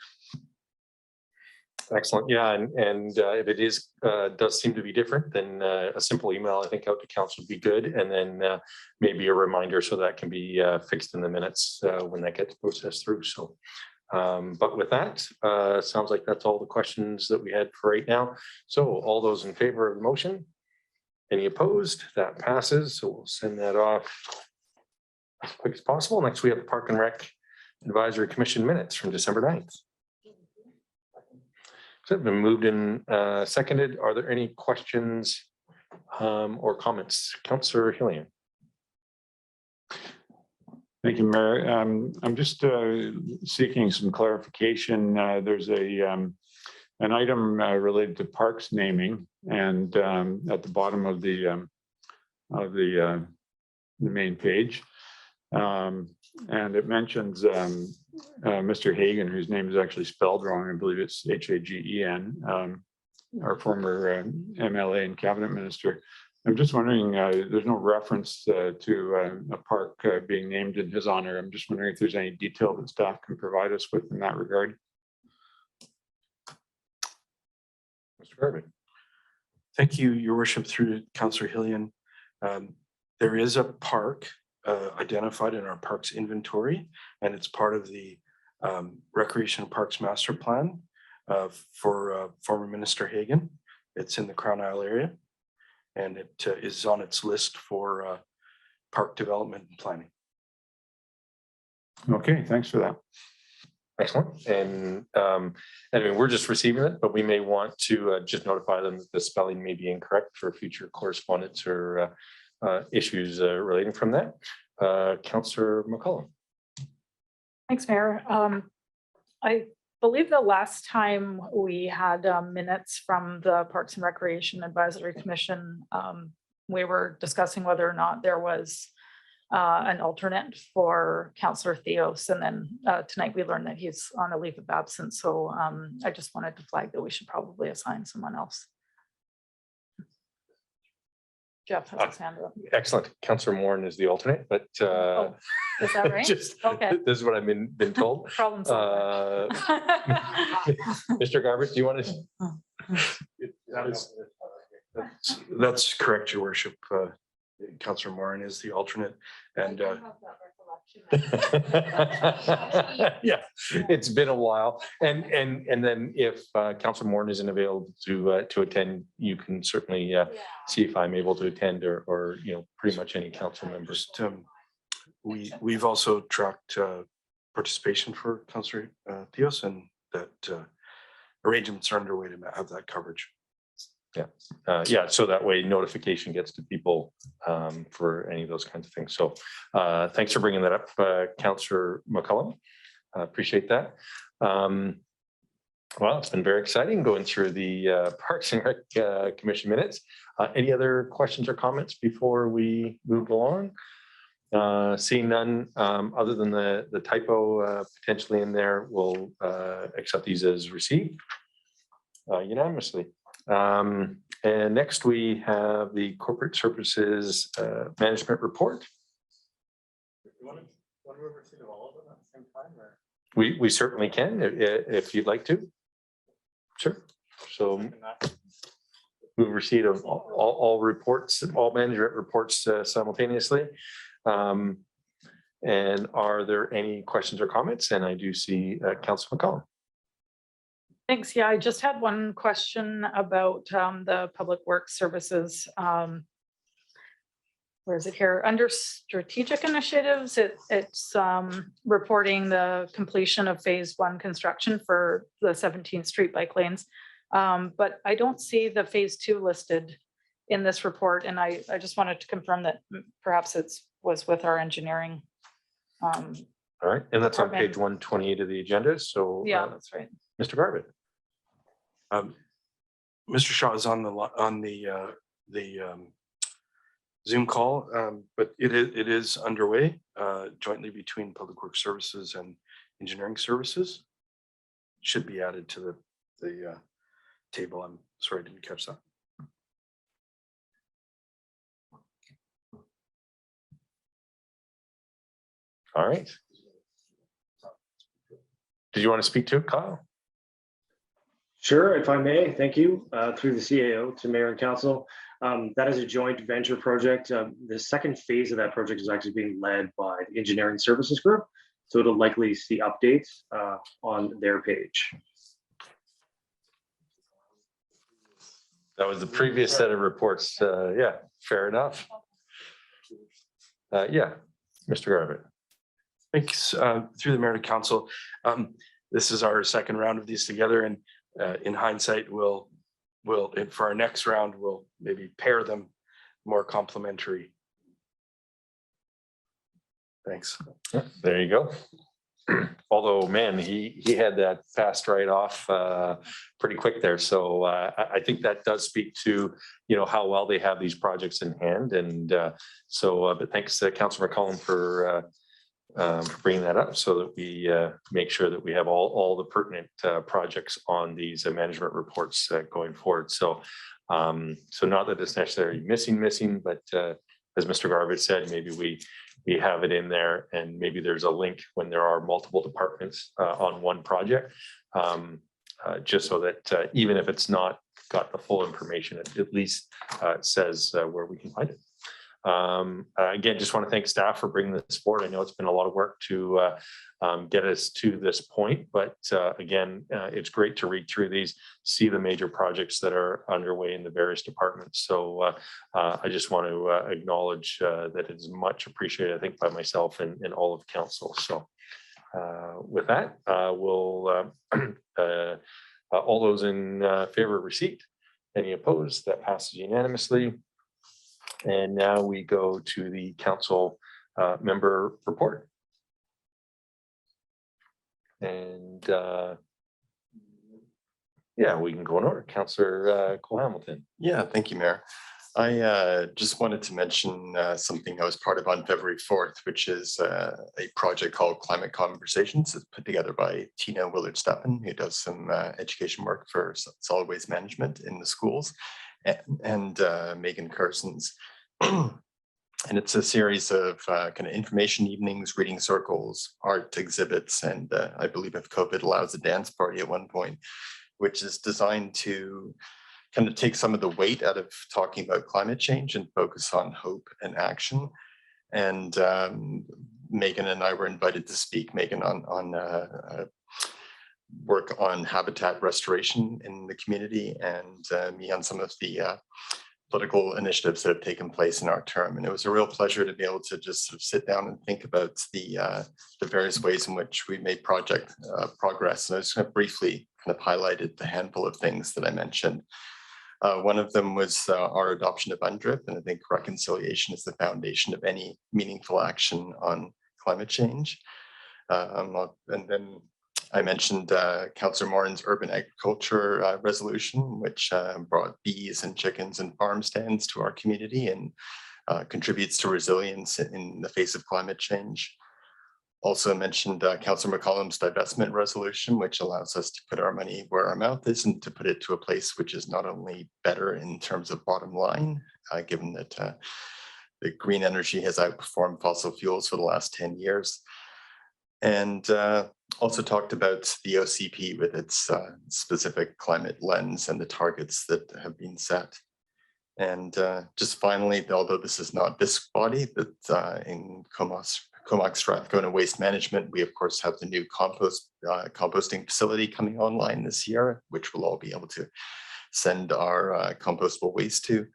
Excellent. Yeah, and if it is does seem to be different, then a simple email I think out to council would be good, and then maybe a reminder so that can be fixed in the minutes when that gets processed through. So, but with that, sounds like that's all the questions that we had for right now. So all those in favor of the motion? Any opposed? That passes. So we'll send that off as quick as possible. Next, we have the Park and Rec Advisory Commission minutes from December 9th. So it's been moved and seconded. Are there any questions or comments? Councillor Hillian. Thank you, Mayor. I'm just seeking some clarification. There's an item related to parks naming, and at the bottom of the main page, And it mentions Mr. Hagen, whose name is actually spelled wrong. I believe it's Hagen, our former MLA and cabinet minister. I'm just wondering, there's no reference to a park being named in his honor. I'm just wondering if there's any detail that staff can provide us with in that regard. Mr. Garvey. Thank you, Your Worship, through Councillor Hillian. There is a park identified in our parks inventory, and it's part of the Recreation and Parks Master Plan for former Minister Hagen. It's in the Crown Isle area, and it is on its list for park development and planning. Okay, thanks for that. Excellent. And I mean, we're just receiving it, but we may want to just notify them that the spelling may be incorrect for future correspondence or issues relating from that. Councillor McCollum. Thanks, Mayor. I believe the last time we had minutes from the Parks and Recreation Advisory Commission, we were discussing whether or not there was an alternate for Councillor Theos, and then tonight we learned that he's on a leave of absence. So I just wanted to flag that we should probably assign someone else. Jeff has his hand up. Excellent. Councillor Moran is the alternate, but Is that right? just Okay. this is what I've been told. Problem solved. Mr. Garbutt, do you want to? That's correct, Your Worship. Councillor Moran is the alternate, and yeah, it's been a while. And then if Councillor Moran isn't available to attend, you can certainly see if I'm able to attend, or pretty much any council members. just we've also tracked participation for Councillor Theos, and that arrangements are underway to have that coverage. Yeah, so that way notification gets to people for any of those kinds of things. So thanks for bringing that up, Councillor McCollum. Appreciate that. Well, it's been very exciting going through the Parks and Rec Commission minutes. Any other questions or comments before we move along? Seeing none, other than the typo potentially in there, we'll accept these as received unanimously. And next we have the Corporate Services Management Report. We certainly can if you'd like to. Sure. So move receipt of all reports, all management reports simultaneously. And are there any questions or comments? And I do see Councillor McCollum. Thanks. Yeah, I just had one question about the Public Works Services. Where is it here? Under strategic initiatives, it's reporting the completion of phase 1 construction for the 17th Street bike lanes. But I don't see the phase 2 listed in this report. And I just wanted to confirm that perhaps was with our engineering. All right, and that's on department. page 128 of the agenda. So Yeah, that's right. Mr. Garbutt. Mr. Shaw is on the Zoom call, but it is underway jointly between Public Works Services and Engineering Services. Should be added to the table. I'm sorry, I didn't catch that. All right. Did you want to speak to it, Kyle? Sure, if I may, thank you. Through the CAO to Mayor and Council. That is a joint venture project. The second phase of that project is actually being led by the Engineering Services Group. So it'll likely see updates on their page. That was the previous set of reports. Yeah, fair enough. Yeah, Mr. Garbutt. Thanks. Through the Mayor to Council. This is our second round of these together, and in hindsight, we'll for our next round, we'll maybe pair them more complementary. Thanks. There you go. Although, man, he had that fast right off pretty quick there. So I think that does speak to, how well they have these projects in hand. And but thanks to Councillor McCollum for for bringing that up so that we make sure that we have all the pertinent projects on these management reports going forward. So, so not that it's necessarily missing, but as Mr. Garbutt said, maybe we have it in there, and maybe there's a link when there are multiple departments on one project, just so that even if it's not got the full information, it at least says where we can find it. Again, just want to thank staff for bringing this forward. I know it's been a lot of work to get us to this point, but again, it's great to read through these, see the major projects that are underway in the various departments. So I just want to acknowledge that it is much appreciated, I think, by myself and all of council. So with that, we'll all those in favor of receipt, any opposed? That passes unanimously. And now we go to the council member report. And yeah, we can go in order. Councillor Cole Hamilton. Yeah, thank you, Mayor. I just wanted to mention something I was part of on February 4th, which is a project called Climate Conversations. It's put together by Tina Willard-Steppen, who does some education work for solid waste management in the schools, and Megan Carson's. And it's a series of kind of information evenings, reading circles, art exhibits, and I believe if COVID allows, a dance party at one point, which is designed to kind of take some of the weight out of talking about climate change and focus on hope and action. And Megan and I were invited to speak, Megan on work on habitat restoration in the community, and me on some of the political initiatives that have taken place in our term. And it was a real pleasure to be able to just sort of sit down and think about the various ways in which we made progress. And I just kind of briefly kind of highlighted the handful of things that I mentioned. One of them was our adoption of UNDRIP, and I think reconciliation is the foundation of any meaningful action on climate change. And then I mentioned Councillor Morin's urban agriculture resolution, which brought bees and chickens and farm stands to our community and contributes to resilience in the face of climate change. Also mentioned Councillor McCollum's divestment resolution, which allows us to put our money where our mouth is and to put it to a place which is not only better in terms of bottom line, given that the green energy has outperformed fossil fuels for the last 10 years. And also talked about the OCP with its specific climate lens and the targets that have been set. And just finally, although this is not this body, that in Comox Strathcona Waste Management, we of course have the new composting facility coming online this year, which we'll all be able to send our compostable waste to.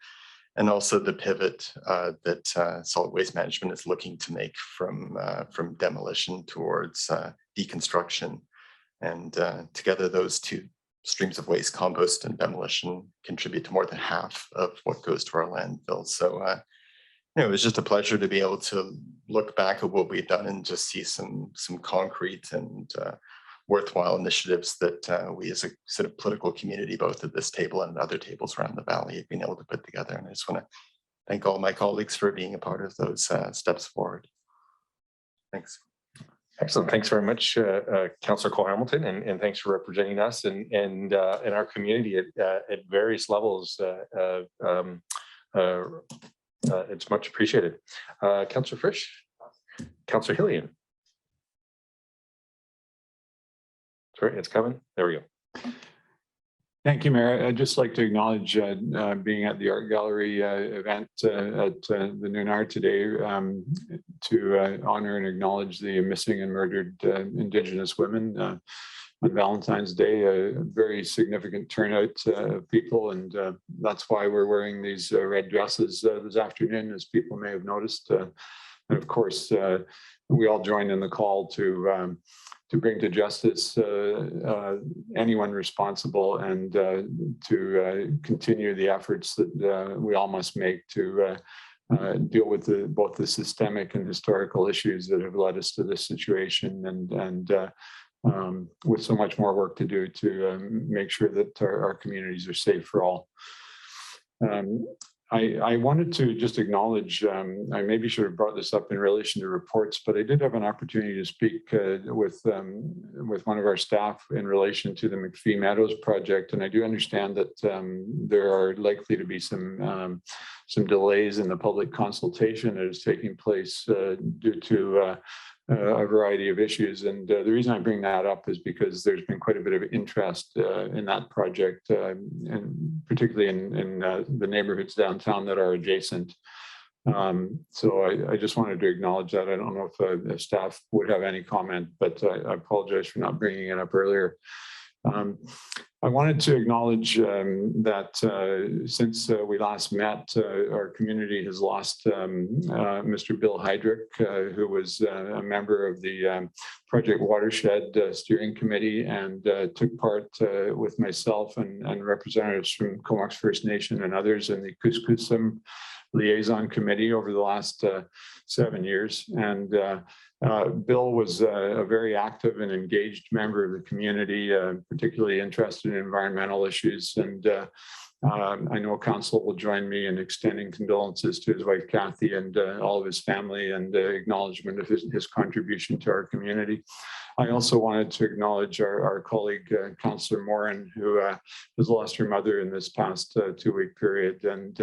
And also the pivot that solid waste management is looking to make from demolition towards deconstruction. And together, those two streams of waste, compost and demolition, contribute to more than half of what goes to our landfill. So it was just a pleasure to be able to look back at what we've done and just see some concrete and worthwhile initiatives that we as a sort of political community, both at this table and other tables around the valley, have been able to put together. And I just want to thank all my colleagues for being a part of those steps forward. Thanks. Excellent. Thanks very much, Councillor Cole Hamilton, and thanks for representing us and our community at various levels. It's much appreciated. Councillor Frisch, Councillor Hillian. Sorry, it's coming. There we go. Thank you, Mayor. I'd just like to acknowledge being at the art gallery event at the Nunard today to honor and acknowledge the missing and murdered Indigenous women on Valentine's Day. A very significant turnout of people, and that's why we're wearing these red dresses this afternoon, as people may have noticed. And of course, we all join in the call to bring to justice anyone responsible, and to continue the efforts that we all must make to deal with both the systemic and historical issues that have led us to this situation, and with so much more work to do to make sure that our communities are safe for all. I wanted to just acknowledge, I maybe should have brought this up in relation to reports, but I did have an opportunity to speak with one of our staff in relation to the McPhee Meadows project. And I do understand that there are likely to be some delays in the public consultation that is taking place due to a variety of issues. And the reason I bring that up is because there's been quite a bit of interest in that project, and particularly in the neighborhoods downtown that are adjacent. So I just wanted to acknowledge that. I don't know if the staff would have any comment, but I apologize for not bringing it up earlier. I wanted to acknowledge that since we last met, our community has lost Mr. Bill Heydrich, who was a member of the Project Watershed Steering Committee and took part with myself and representatives from Comox First Nation and others in the Kuskusum Liaison Committee over the last 7 years. And Bill was a very active and engaged member of the community, particularly interested in environmental issues. And I know council will join me in extending condolences to his wife, Kathy, and all of his family, and acknowledgement of his contribution to our community. I also wanted to acknowledge our colleague, Councillor Moran, who has lost her mother in this past 2-week period. And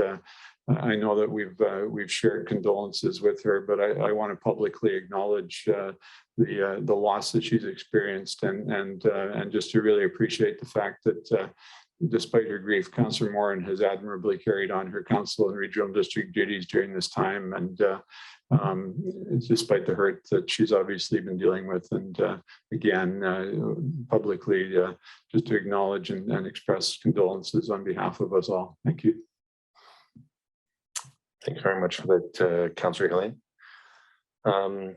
I know that we've shared condolences with her, but I want to publicly acknowledge the loss that she's experienced, and just to really appreciate the fact that despite her grief, Councillor Moran has admirably carried on her council and regional district duties during this time, and despite the hurt that she's obviously been dealing with. And again, publicly, just to acknowledge and express condolences on behalf of us all. Thank you. Thank you very much for that, Councillor Helene.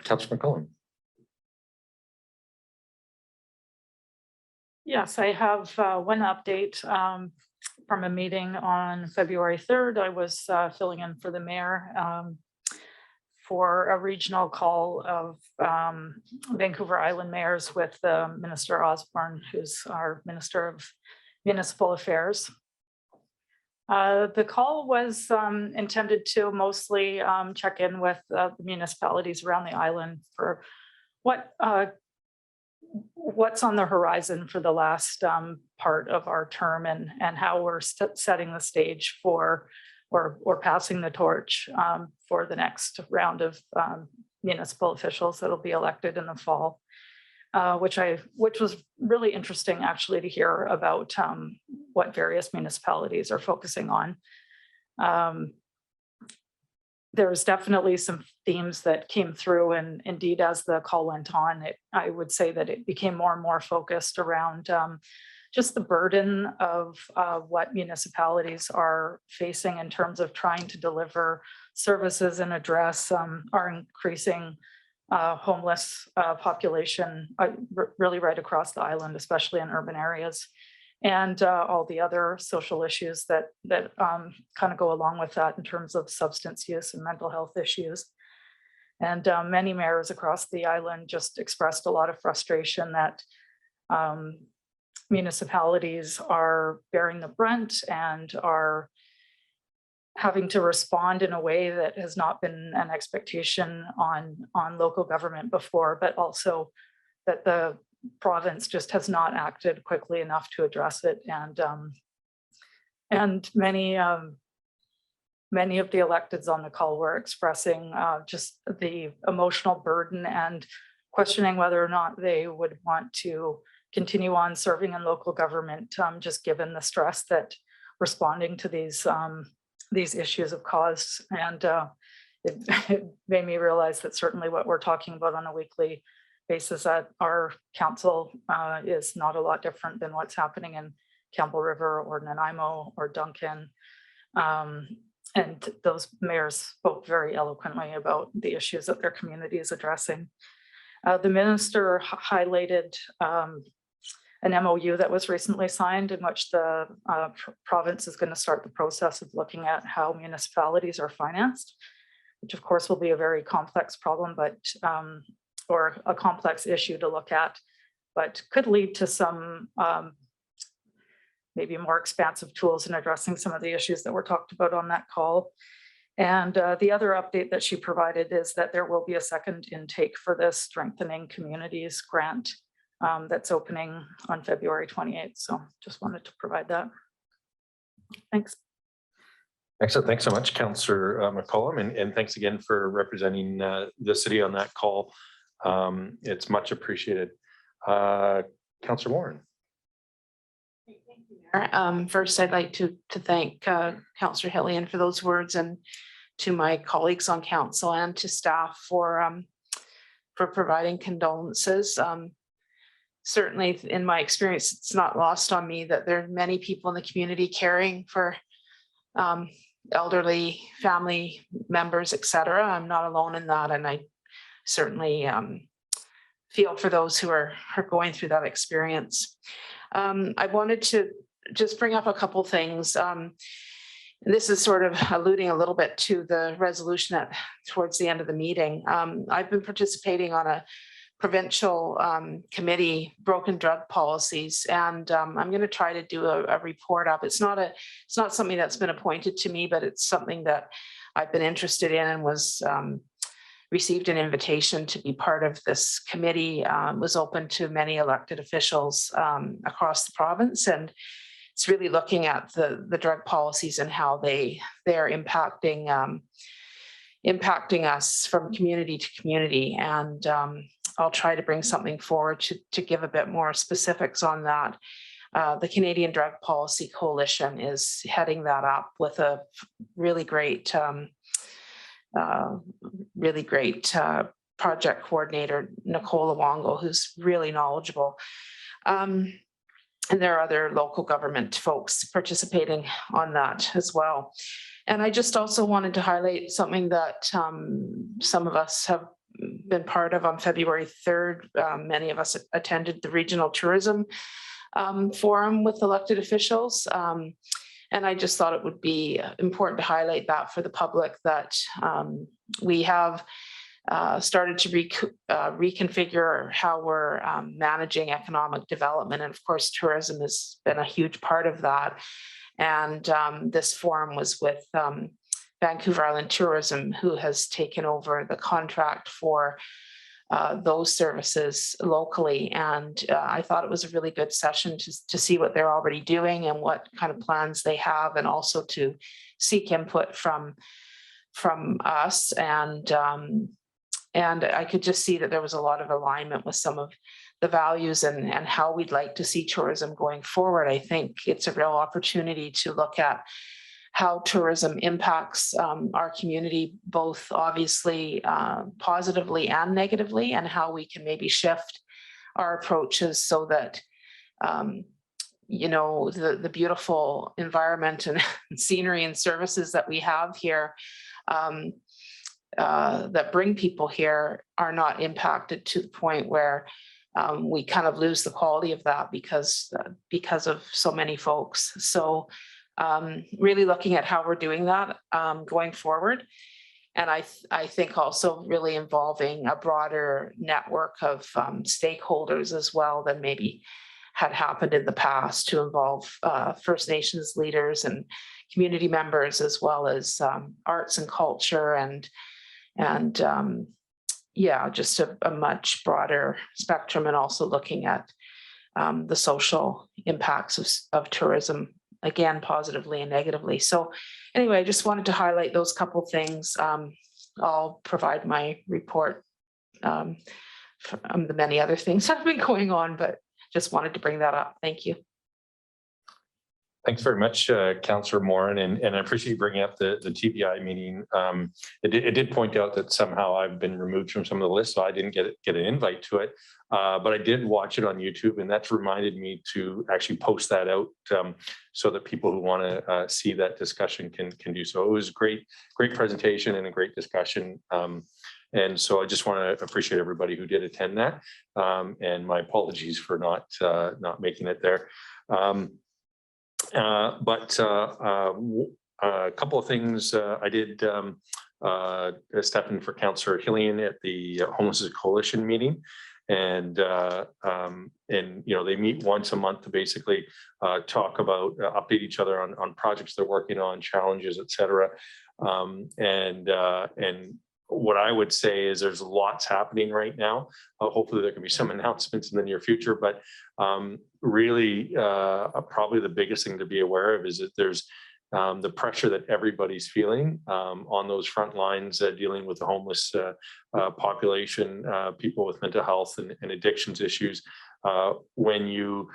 Councillor McCollum. Yes, I have one update from a meeting on February 3rd. I was filling in for the mayor for a regional call of Vancouver Island mayors with Minister Osborne, who's our Minister of Municipal Affairs. The call was intended to mostly check in with the municipalities around the island for what's on the horizon for the last part of our term, and how we're setting the stage for or passing the torch for the next round of municipal officials that'll be elected in the fall. Which was really interesting actually to hear about what various municipalities are focusing on. There's definitely some themes that came through, and indeed as the call went on, I would say that it became more and more focused around just the burden of what municipalities are facing in terms of trying to deliver services and address our increasing homeless population really right across the island, especially in urban areas, and all the other social issues that kind of go along with that in terms of substance use and mental health issues. And many mayors across the island just expressed a lot of frustration that municipalities are bearing the brunt and are having to respond in a way that has not been an expectation on local government before, but also that the province just has not acted quickly enough to address it. And many of the electeds on the call were expressing just the emotional burden and questioning whether or not they would want to continue on serving in local government, just given the stress that responding to these issues have caused. And it made me realize that certainly what we're talking about on a weekly basis at our council is not a lot different than what's happening in Campbell River or Nanaimo or Duncan. And those mayors spoke very eloquently about the issues that their community is addressing. The minister highlighted an MOU that was recently signed, in which the province is going to start the process of looking at how municipalities are financed, which of course will be a very complex problem, but or a complex issue to look at, but could lead to some maybe more expansive tools in addressing some of the issues that were talked about on that call. And the other update that she provided is that there will be a second intake for this Strengthening Communities grant that's opening on February 28th. So just wanted to provide that. Thanks. Excellent. Thanks so much, Councillor McCollum, and thanks again for representing the city on that call. It's much appreciated. Councillor Warren. First, I'd like to thank Councillor Hillian for those words, and to my colleagues on council and to staff for providing condolences. Certainly, in my experience, it's not lost on me that there are many people in the community caring for elderly family members, etc. I'm not alone in that, and I certainly feel for those who are going through that experience. I wanted to just bring up a couple things. This is sort of alluding a little bit to the resolution towards the end of the meeting. I've been participating on a provincial committee, broken drug policies, and I'm going to try to do a report up. It's not something that's been appointed to me, but it's something that I've been interested in, and was received an invitation to be part of this committee. Was open to many elected officials across the province, and it's really looking at the drug policies and how they're impacting us from community to community. And I'll try to bring something forward to give a bit more specifics on that. The Canadian Drug Policy Coalition is heading that up with a really great project coordinator, Nicole Luongo, who's really knowledgeable. And there are other local government folks participating on that as well. And I just also wanted to highlight something that some of us have been part of on February 3rd. Many of us attended the Regional Tourism Forum with elected officials. And I just thought it would be important to highlight that for the public, that we have started to reconfigure how we're managing economic development. And of course, tourism has been a huge part of that. And this forum was with Vancouver Island Tourism, who has taken over the contract for those services locally. And I thought it was a really good session to see what they're already doing and what kind of plans they have, and also to seek input from us. And I could just see that there was a lot of alignment with some of the values and how we'd like to see tourism going forward. I think it's a real opportunity to look at how tourism impacts our community, both obviously positively and negatively, and how we can maybe shift our approaches so that the beautiful environment and scenery and services that we have here that bring people here are not impacted to the point where we kind of lose the quality of that because of so many folks. So really looking at how we're doing that going forward. And I think also really involving a broader network of stakeholders as well than maybe had happened in the past, to involve First Nations leaders and community members, as well as arts and culture, and just a much broader spectrum, and also looking at the social impacts of tourism, again, positively and negatively. So anyway, I just wanted to highlight those couple things. I'll provide my report from the many other things that have been going on, but just wanted to bring that up. Thank you. Thanks very much, Councillor Morin, and I appreciate you bringing up the TBI meeting. It did point out that somehow I've been removed from some of the lists, so I didn't get an invite to it. But I did watch it on YouTube, and that's reminded me to actually post that out so that people who want to see that discussion can do so. It was a great presentation and a great discussion. And so I just want to appreciate everybody who did attend that, and my apologies for not making it there. But a couple of things I did step in for Councillor Hillian at the Homelessness Coalition meeting. and they meet once a month to basically talk about, update each other on projects they're working on, challenges, et cetera. And what I would say is there's lots happening right now. Hopefully there can be some announcements in the near future, but really probably the biggest thing to be aware of is that there's the pressure that everybody's feeling on those front lines dealing with the homeless population, people with mental health and addictions issues. When you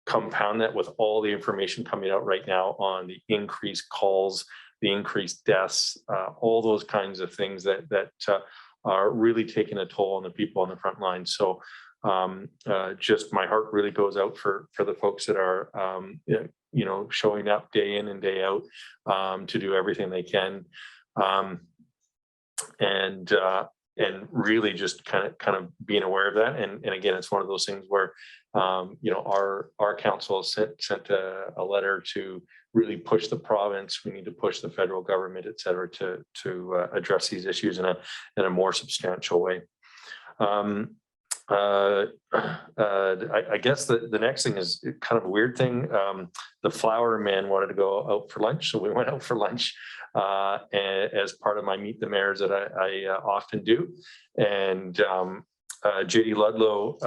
compound that with all the information coming out right now on the increased calls, the increased deaths, all those kinds of things that are really taking a toll on the people on the front line. So just my heart really goes out for the folks that are showing up day in and day out to do everything they can, and really just kind of being aware of that. And again, it's one of those things where our council sent a letter to really push the province. We need to push the federal government, et cetera, to address these issues in a more substantial way. I guess the next thing is kind of a weird thing. The flower man wanted to go out for lunch, so we went out for lunch as part of my Meet the Mayors that I often do. And JD Ludlow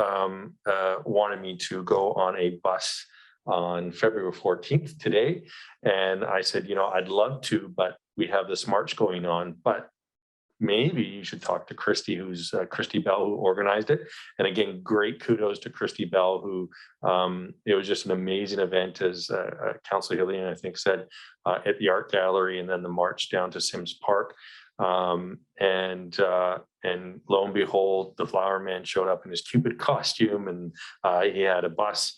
wanted me to go on a bus on February 14th today. And I said, I'd love to, but we have this march going on, but maybe you should talk to Christy, who's Christy Bell, who organized it. And again, great kudos to Christy Bell, who it was just an amazing event, as Councillor Hillian, I think, said, at the art gallery, and then the march down to Sims Park. And lo and behold, the flower man showed up in his Cupid costume, and he had a bus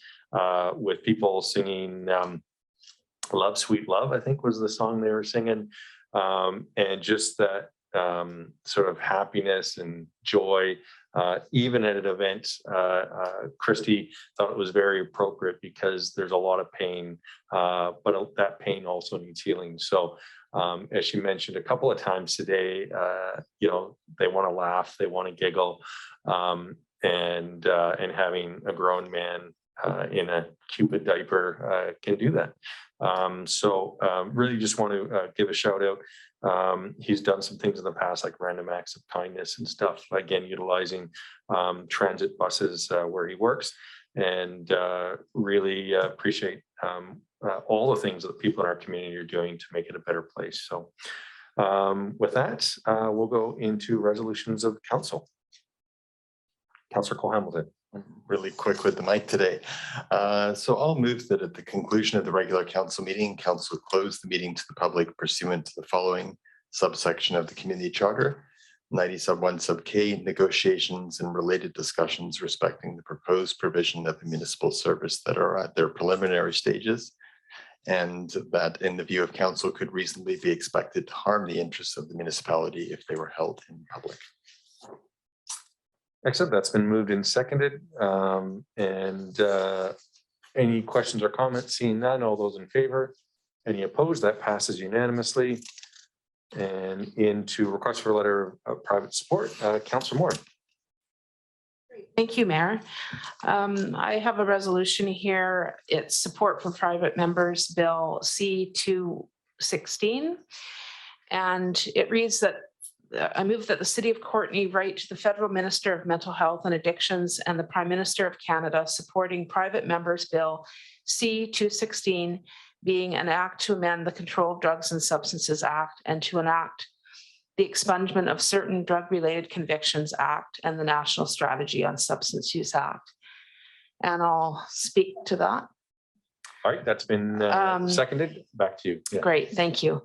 with people singing Love, Sweet Love, I think was the song they were singing. And just that sort of happiness and joy, even at an event. Christy thought it was very appropriate because there's a lot of pain, but that pain also needs healing. So as she mentioned a couple of times today, they want to laugh, they want to giggle, and having a grown man in a Cupid diaper can do that. So really just want to give a shout out. He's done some things in the past, like random acts of kindness and stuff, again, utilizing transit buses where he works, and really appreciate all the things that people in our community are doing to make it a better place. So with that, we'll go into resolutions of council. Councillor Cole Hamilton. I'm really quick with the mic today. So I'll move that at the conclusion of the regular council meeting, council close the meeting to the public pursuant to the following subsection of the community charter: 90(1) sub K, negotiations and related discussions respecting the proposed provision of the municipal service that are at their preliminary stages, and that in the view of council could reasonably be expected to harm the interests of the municipality if they were held in public. Excellent. That's been moved and seconded. Any questions or comments? Seeing none, all those in favor? Any opposed? That passes unanimously. And into request for a letter of private support, Councillor Moore. Thank you, Mayor. I have a resolution here. It's support for private members bill C-216. And it reads that I move that the City of Courtenay write to the Federal Minister of Mental Health and Addictions and the Prime Minister of Canada supporting private members bill C-216, being an act to amend the Control of Drugs and Substances Act and to enact the Expungement of Certain Drug-Related Convictions Act and the National Strategy on Substance Use Act. And I'll speak to that. All right, that's been seconded. Back to you. Yeah. Great, thank you.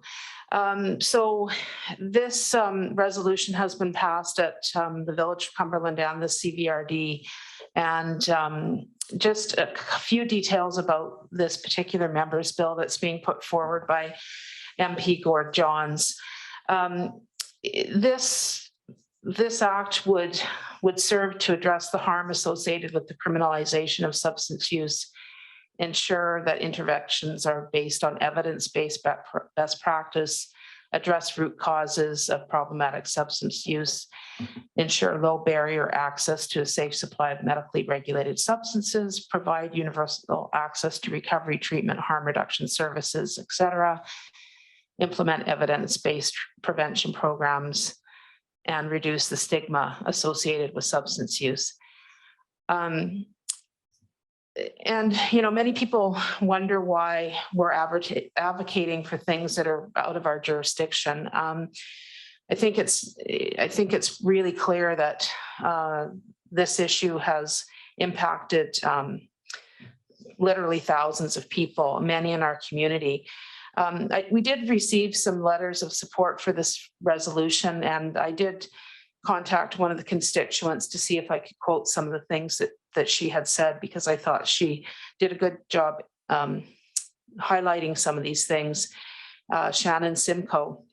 So this resolution has been passed at the Village of Cumberland and the CVRD. And just a few details about this particular members bill that's being put forward by MP Gord Johns. This act would serve to address the harm associated with the criminalization of substance use, ensure that interventions are based on evidence-based best practice, address root causes of problematic substance use, ensure low barrier access to a safe supply of medically regulated substances, provide universal access to recovery, treatment, harm reduction services, etc., implement evidence-based prevention programs, and reduce the stigma associated with substance use. And, you know, many people wonder why we're advocating for things that are out of our jurisdiction. I think it's really clear that this issue has impacted literally thousands of people, many in our community. We did receive some letters of support for this resolution, and I did contact one of the constituents to see if I could quote some of the things that she had said, because I thought she did a good job highlighting some of these things. Shannon Simcoe.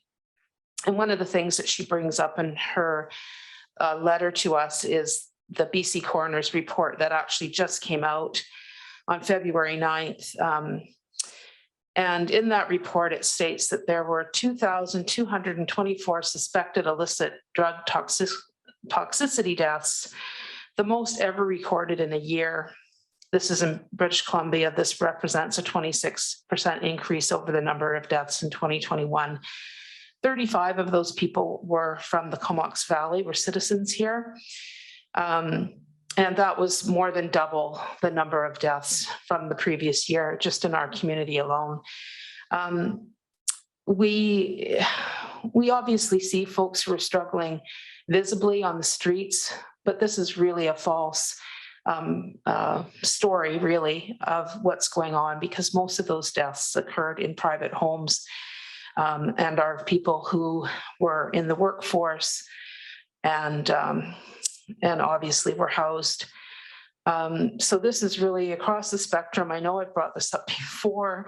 And one of the things that she brings up in her letter to us is the BC Coroner's report that actually just came out on February 9th. And in that report, it states that there were 2,224 suspected illicit drug toxicity deaths, the most ever recorded in a year. This is in British Columbia. This represents a 26% increase over the number of deaths in 2021. 35 of those people were from the Comox Valley, were citizens here. And that was more than double the number of deaths from the previous year, just in our community alone. We obviously see folks who are struggling visibly on the streets, but this is really a false story, really, of what's going on, because most of those deaths occurred in private homes and are people who were in the workforce and obviously were housed. So this is really across the spectrum. I know I've brought this up before,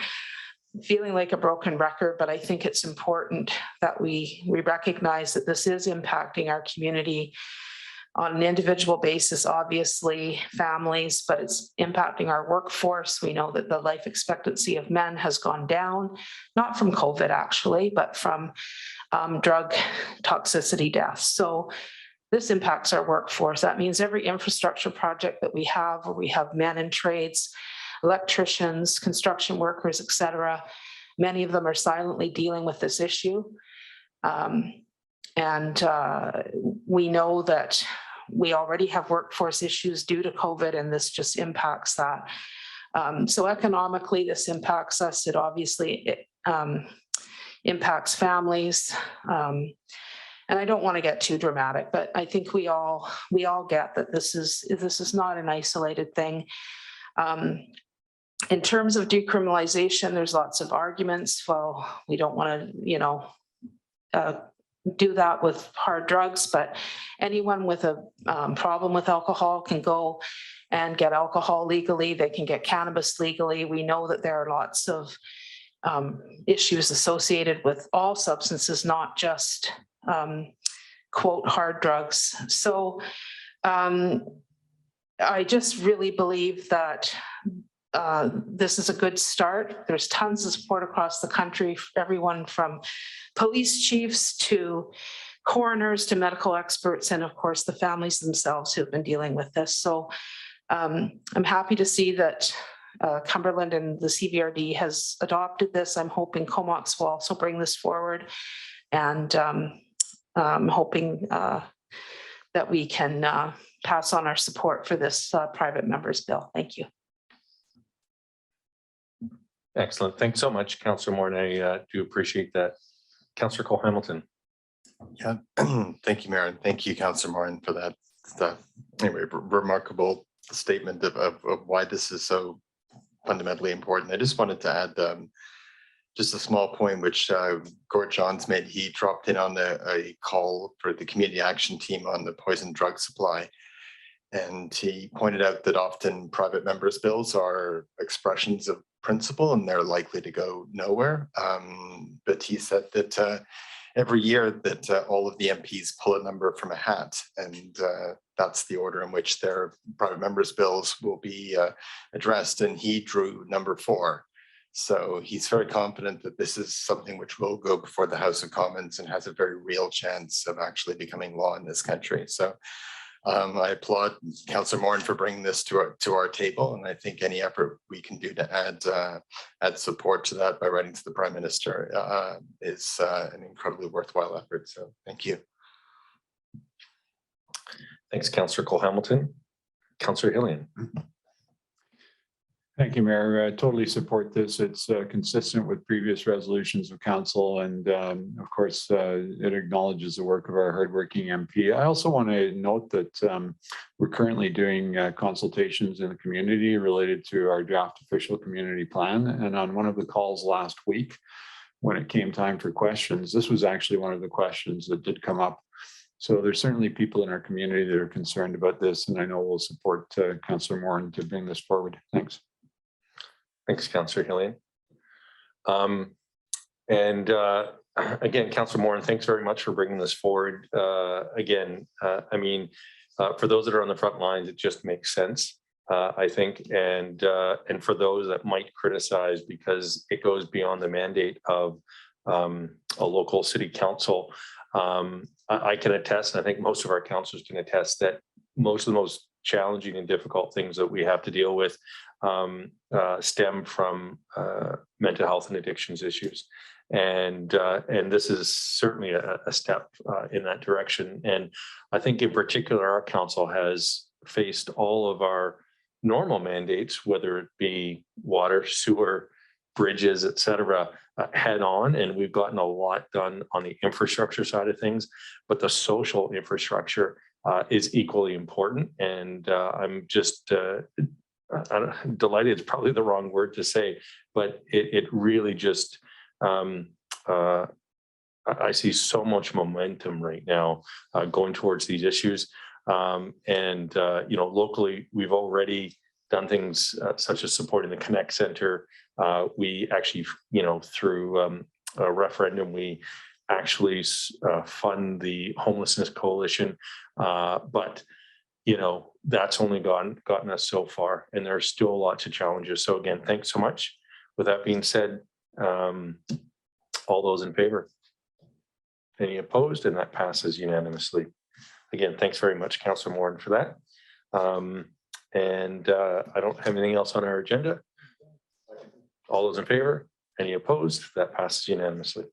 feeling like a broken record, but I think it's important that we recognize that this is impacting our community on an individual basis, obviously families, but it's impacting our workforce. We know that the life expectancy of men has gone down, not from COVID actually, but from drug toxicity deaths. So this impacts our workforce. That means every infrastructure project that we have, where we have men in trades, electricians, construction workers, et cetera, many of them are silently dealing with this issue. We know that we already have workforce issues due to COVID, and this just impacts that. So economically, this impacts us. It obviously impacts families. And I don't want to get too dramatic, but I think we all get that this is not an isolated thing. In terms of decriminalization, there's lots of arguments. Well, we don't want to, do that with hard drugs, but anyone with a problem with alcohol can go and get alcohol legally. They can get cannabis legally. We know that there are lots of issues associated with all substances, not just quote hard drugs. So I just really believe that this is a good start. There's tons of support across the country, everyone from police chiefs to coroners to medical experts, and of course the families themselves who've been dealing with this. So I'm happy to see that Cumberland and the CVRD has adopted this. I'm hoping Comox will also bring this forward, and I'm hoping that we can pass on our support for this private member's bill. Thank you. Excellent. Thanks so much, Councillor Moore. I do appreciate that. Councillor Cole Hamilton. Yeah, thank you, Mayor, and thank you, Councillor Morin, for that anyway, remarkable statement of why this is so fundamentally important. I just wanted to add just a small point, which Gord Johns made. He dropped in on a call for the community action team on the poison drug supply. And he pointed out that often private members' bills are expressions of principle and they're likely to go nowhere. But he said that every year that all of the MPs pull a number from a hat, and that's the order in which their private members' bills will be addressed. And he drew number 4. So he's very confident that this is something which will go before the House of Commons and has a very real chance of actually becoming law in this country. So I applaud Councillor Moran for bringing this to our table, and I think any effort we can do to add support to that by writing to the Prime Minister is an incredibly worthwhile effort. So thank you. Thanks, Councillor Cole-Hamilton. Councillor Hillian. Thank you, Mayor. I totally support this. It's consistent with previous resolutions of council, and of course, it acknowledges the work of our hardworking MP. I also want to note that we're currently doing consultations in the community related to our draft official community plan. And on one of the calls last week, when it came time for questions, this was actually one of the questions that did come up. So there's certainly people in our community that are concerned about this, and I know we'll support Councillor Moran to bring this forward. Thanks. Thanks, Councillor Hillian. Again, Councillor Moran, thanks very much for bringing this forward. Again, I mean, for those that are on the front lines, it just makes sense, I think, and for those that might criticize because it goes beyond the mandate of a local city council, I can attest, and I think most of our councillors can attest, that most of the most challenging and difficult things that we have to deal with stem from mental health and addictions issues. And this is certainly a step in that direction. And I think in particular, our council has faced all of our normal mandates, whether it be water, sewer, bridges, et cetera, head on. And we've gotten a lot done on the infrastructure side of things, but the social infrastructure is equally important. And I'm just delighted, it's probably the wrong word to say, but it really just, I see so much momentum right now going towards these issues. You know, locally, we've already done things such as supporting the Connect Center. We actually, you know, through a referendum, we actually fund the Homelessness Coalition. But, you know, that's only gotten us so far, and there's still lots of challenges. So again, thanks so much. With that being said, all those in favor? Any opposed? And that passes unanimously. Again, thanks very much, Councillor Moran, for that. I don't have anything else on our agenda. All those in favor? Any opposed? That passes unanimously.